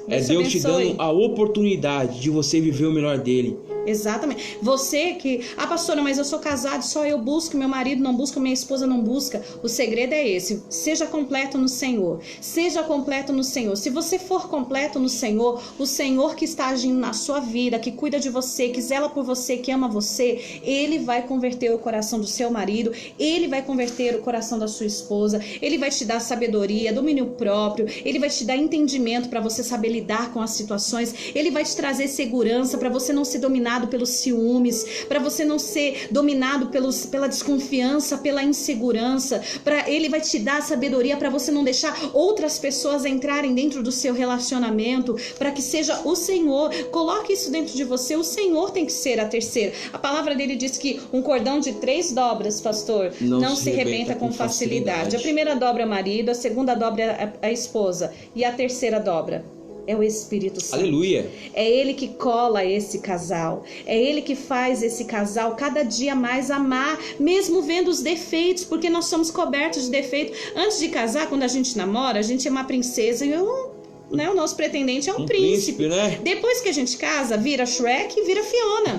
É Deus te dando a oportunidade de você viver o melhor dele. Exatamente. Você que... Ah, pastora, mas eu sou casado, só eu busco, meu marido não busca, minha esposa não busca. O segredo é esse. Seja completo no Senhor. Seja completo no Senhor. Se você for completo no Senhor, o Senhor que está agindo na sua vida, que cuida de você, que zela por você, que ama você, Ele vai converter o coração do seu marido, Ele vai converter o coração da sua esposa, Ele vai te dar sabedoria, domínio próprio, Ele vai te dar entendimento para você saber lidar com as situações, Ele vai te trazer segurança para você não ser dominado pelos ciúmes, para você não ser dominado pela desconfiança, pela insegurança. Ele vai te dar sabedoria para você não deixar outras pessoas entrarem dentro do seu relacionamento, para que seja o Senhor. Coloque isso dentro de você. O Senhor tem que ser a terceira. A palavra dele diz que um cordão de 3 dobras, pastor, não se rebenta com facilidade. A primeira dobra é o marido, a segunda dobra é a esposa e a terceira dobra é o Espírito Santo. Aleluia. É Ele que cola esse casal. É Ele que faz esse casal cada dia mais amar, mesmo vendo os defeitos, porque nós somos cobertos de defeitos. Antes de casar, quando a gente namora, a gente é uma princesa e o nosso pretendente é um príncipe. Né? Depois que a gente casa, vira Shrek e vira Fiona.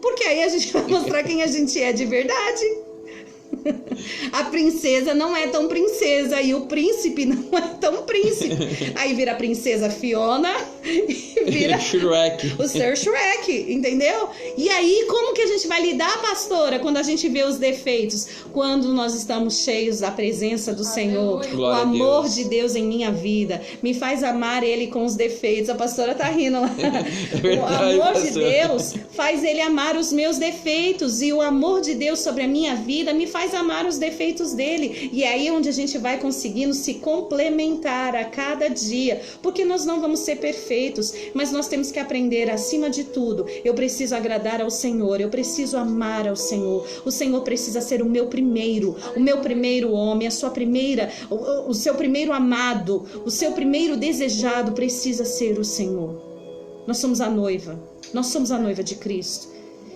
Porque aí a gente vai mostrar quem a gente é de verdade. A princesa não é tão princesa e o príncipe não é tão príncipe. Aí vira a princesa Fiona e vira Shrek. O Sir Shrek, entendeu? E aí como que a gente vai lidar, pastora, quando a gente vê os defeitos? Quando nós estamos cheios da presença do Senhor. O amor de Deus em minha vida me faz amar Ele com os defeitos. A pastora tá rindo lá. O amor de Deus faz Ele amar os meus defeitos, e o amor de Deus sobre a minha vida me faz amar os defeitos dele. E é aí onde a gente vai conseguindo se complementar a cada dia, porque nós não vamos ser perfeitos. perfeitos, mas nós temos que aprender, acima de tudo, eu preciso agradar ao Senhor, eu preciso amar ao Senhor. O Senhor precisa ser o meu primeiro homem, a sua primeira, o seu primeiro amado, o seu primeiro desejado precisa ser o Senhor. Nós somos a noiva de Cristo.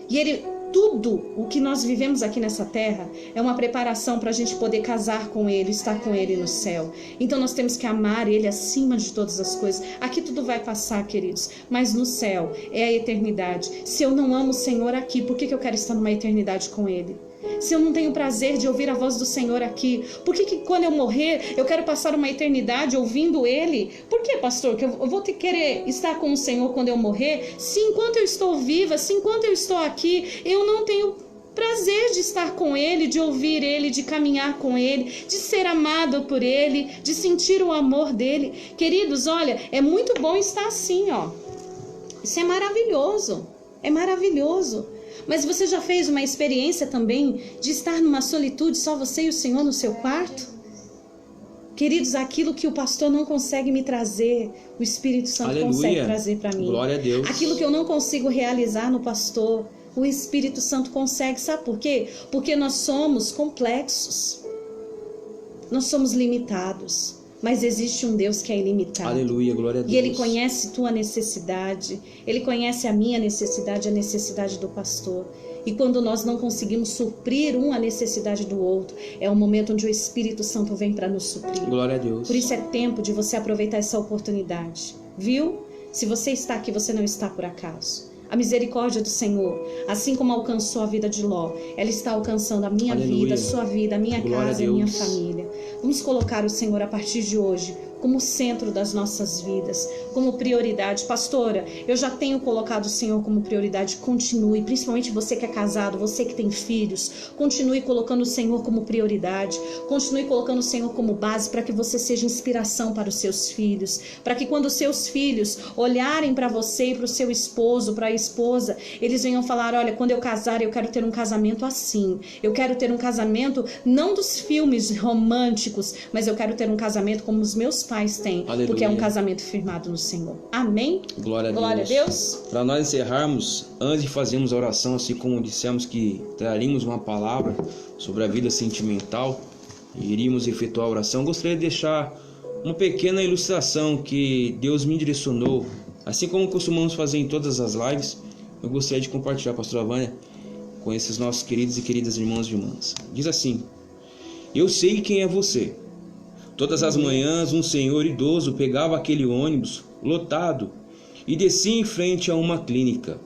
E tudo o que nós vivemos aqui nessa terra é uma preparação para a gente poder casar com Ele, estar com Ele no céu. Então nós temos que amar Ele acima de todas as coisas. Aqui tudo vai passar, queridos, mas no céu é a eternidade. Se eu não amo o Senhor aqui, por que eu quero estar numa eternidade com Ele? Se eu não tenho prazer de ouvir a voz do Senhor aqui, por que quando eu morrer eu quero passar uma eternidade ouvindo Ele? Por que, pastor, que eu vou ter que querer estar com o Senhor quando eu morrer? Se enquanto eu estou viva, se enquanto eu estou aqui, eu não tenho prazer de estar com Ele, de ouvir Ele, de caminhar com Ele, de ser amado por Ele, de sentir o amor dEle. Queridos, olha, é muito bom estar assim, ó. Isso é maravilhoso, é maravilhoso. Mas você já fez uma experiência também de estar numa solitude, só você e o Senhor no seu quarto? Queridos, aquilo que o pastor não consegue me trazer, o Espírito Santo consegue trazer para mim. Glória a Deus. Aquilo que eu não consigo realizar no pastor, o Espírito Santo consegue. Sabe por quê? Porque nós somos complexos. Nós somos limitados. Mas existe um Deus que é ilimitado. Aleluia, glória a Deus. E Ele conhece tua necessidade. Ele conhece a minha necessidade, a necessidade do pastor. E quando nós não conseguimos suprir a necessidade do outro, é o momento onde o Espírito Santo vem para nos suprir. Glória a Deus. Por isso é tempo de você aproveitar essa oportunidade. Viu? Se você está aqui, você não está por acaso. A misericórdia do Senhor, assim como alcançou a vida de Ló, ela está alcançando a minha vida, a sua vida, a minha casa e a minha família. Vamos colocar o Senhor a partir de hoje como centro das nossas vidas, como prioridade. Pastora, eu já tenho colocado o Senhor como prioridade. Continue, principalmente você que é casado, você que tem filhos, continue colocando o Senhor como prioridade, continue colocando o Senhor como base para que você seja inspiração para os seus filhos, para que quando os seus filhos olharem para você e para o seu esposo, para a esposa, eles venham falar: olha, quando eu casar eu quero ter um casamento assim, eu quero ter um casamento não dos filmes românticos, mas eu quero ter um casamento como os meus pais têm, aleluia, porque é um casamento firmado no Senhor. Amém? Glória a Deus. Glória a Deus. Para nós encerrarmos, antes de fazermos a oração, assim como dissemos que traríamos uma palavra sobre a vida sentimental e iríamos efetuar a oração, gostaria de deixar uma pequena ilustração que Deus me direcionou, assim como costumamos fazer em todas as lives. Eu gostaria de compartilhar, pastora Vânia, com esses nossos queridos e queridas irmãos e irmãs. Diz assim: eu sei quem é você. Todas as manhãs um senhor idoso pegava aquele ônibus lotado e descia em frente a uma clínica.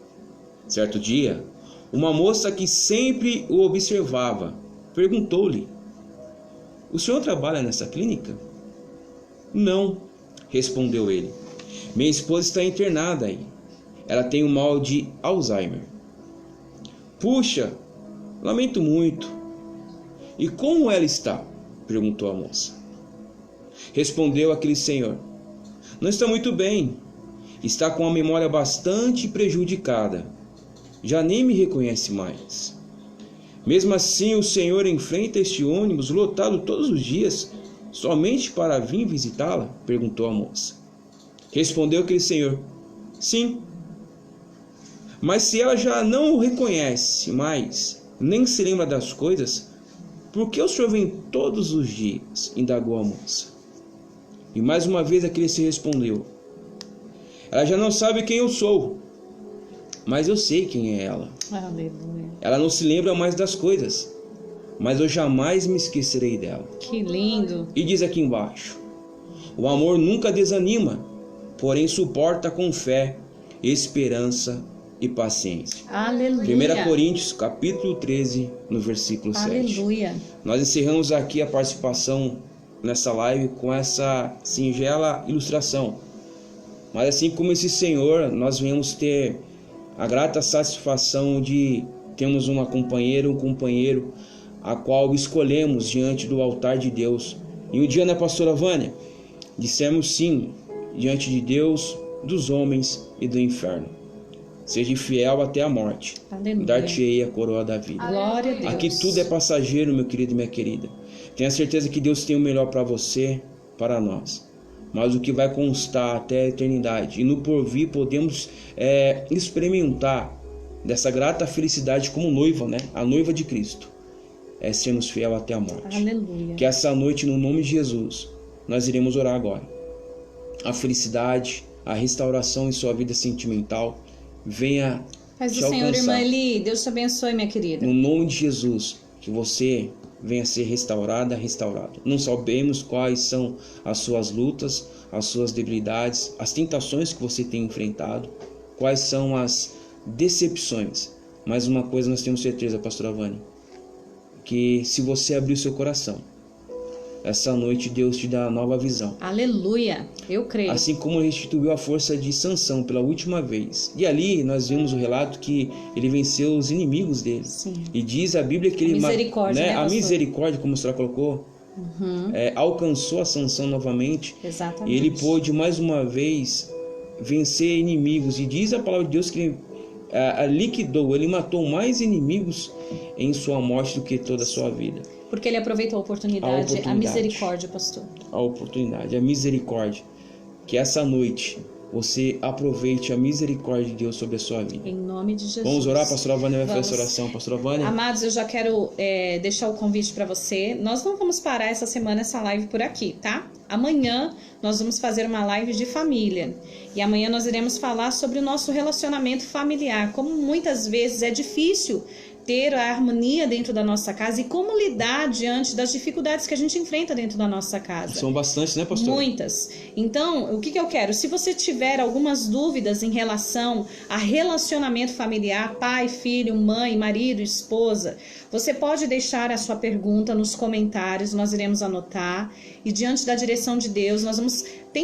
Certo dia, uma moça que sempre o observava perguntou-lhe: o senhor trabalha nessa clínica? Não, respondeu ele. Minha esposa está internada aí. Ela tem o mal de Alzheimer. Puxa, lamento muito. E como ela está? Perguntou a moça. Respondeu aquele senhor: não está muito bem. Está com a memória bastante prejudicada. Já nem me reconhece mais. Mesmo assim, o senhor enfrenta este ônibus lotado todos os dias, somente para vir visitá-la? Perguntou a moça. Respondeu aquele senhor: sim. Mas se ela já não o reconhece mais, nem se lembra das coisas, por que o senhor vem todos os dias? Indagou a moça. E mais uma vez aquele se respondeu: ela já não sabe quem eu sou, mas eu sei quem é ela. Aleluia. Ela não se lembra mais das coisas, mas eu jamais me esquecerei dela. Que lindo. E diz aqui embaixo: o amor nunca desanima, porém suporta com fé, esperança e paciência. Aleluia. 1 Coríntios capítulo 13, no versículo 7. Aleluia. Nós encerramos aqui a participação nessa live com essa singela ilustração. Mas assim como esse senhor, nós venhamos ter a grata satisfação de termos uma companheira, um companheiro, a qual escolhemos diante do altar de Deus. E um dia, né, pastora Vânia, dissemos sim diante de Deus, dos homens e do inferno. Seja fiel até a morte. Dar-te-ei a coroa da vida. Glória a Deus. Aqui tudo é passageiro, meu querido e minha querida. Tenha certeza que Deus tem o melhor para você, para nós. mas o que vai constar até a eternidade. E no porvir podemos experimentar dessa grata felicidade como noiva, né? A noiva de Cristo. É sermos fiel até a morte. Aleluia. Que essa noite, no nome de Jesus, nós iremos orar agora. A felicidade, a restauração em sua vida sentimental venha Paz te do Senhor, alcançar. irmã Eli. Deus te abençoe, minha querida. No nome de Jesus, que você venha ser restaurada, restaurado. Não sabemos quais são as suas lutas, as suas debilidades, as tentações que você tem enfrentado, quais são as decepções. Mas uma coisa nós temos certeza, pastora Vânia, que se você abrir o seu coração, essa noite Deus te dá nova visão. Aleluia, eu creio. Assim como restituiu a força de Sansão pela última vez. E ali nós vimos o relato que ele venceu os inimigos dele. Sim. E diz a Bíblia que ele, misericórdia, né, a misericórdia, como a senhora colocou, alcançou a Sansão novamente. Exatamente. E ele pôde mais uma vez vencer inimigos. E diz a palavra de Deus que ele liquidou, ele matou mais inimigos em sua morte do que toda a sua vida. Porque ele aproveitou a oportunidade, a misericórdia, pastor. A oportunidade, a misericórdia. Que essa noite você aproveite a misericórdia de Deus sobre a sua vida. Em nome de Jesus. Vamos orar, pastora Vânia vai fazer essa oração. Pastora Vânia. Amados, eu já quero deixar o convite para você. Nós não vamos parar essa semana, essa live por aqui, tá? Amanhã nós vamos fazer uma live de família. E amanhã nós iremos falar sobre o nosso relacionamento familiar. Como muitas vezes é difícil ter a harmonia dentro da nossa casa e como lidar diante das dificuldades que a gente enfrenta dentro da nossa casa. São bastantes, né, pastor? Muitas. Então, o que eu quero? Se você tiver algumas dúvidas em relação a relacionamento familiar, pai, filho, mãe, marido, esposa, você pode deixar a sua pergunta nos comentários, nós iremos anotar e diante da direção de Deus, nós vamos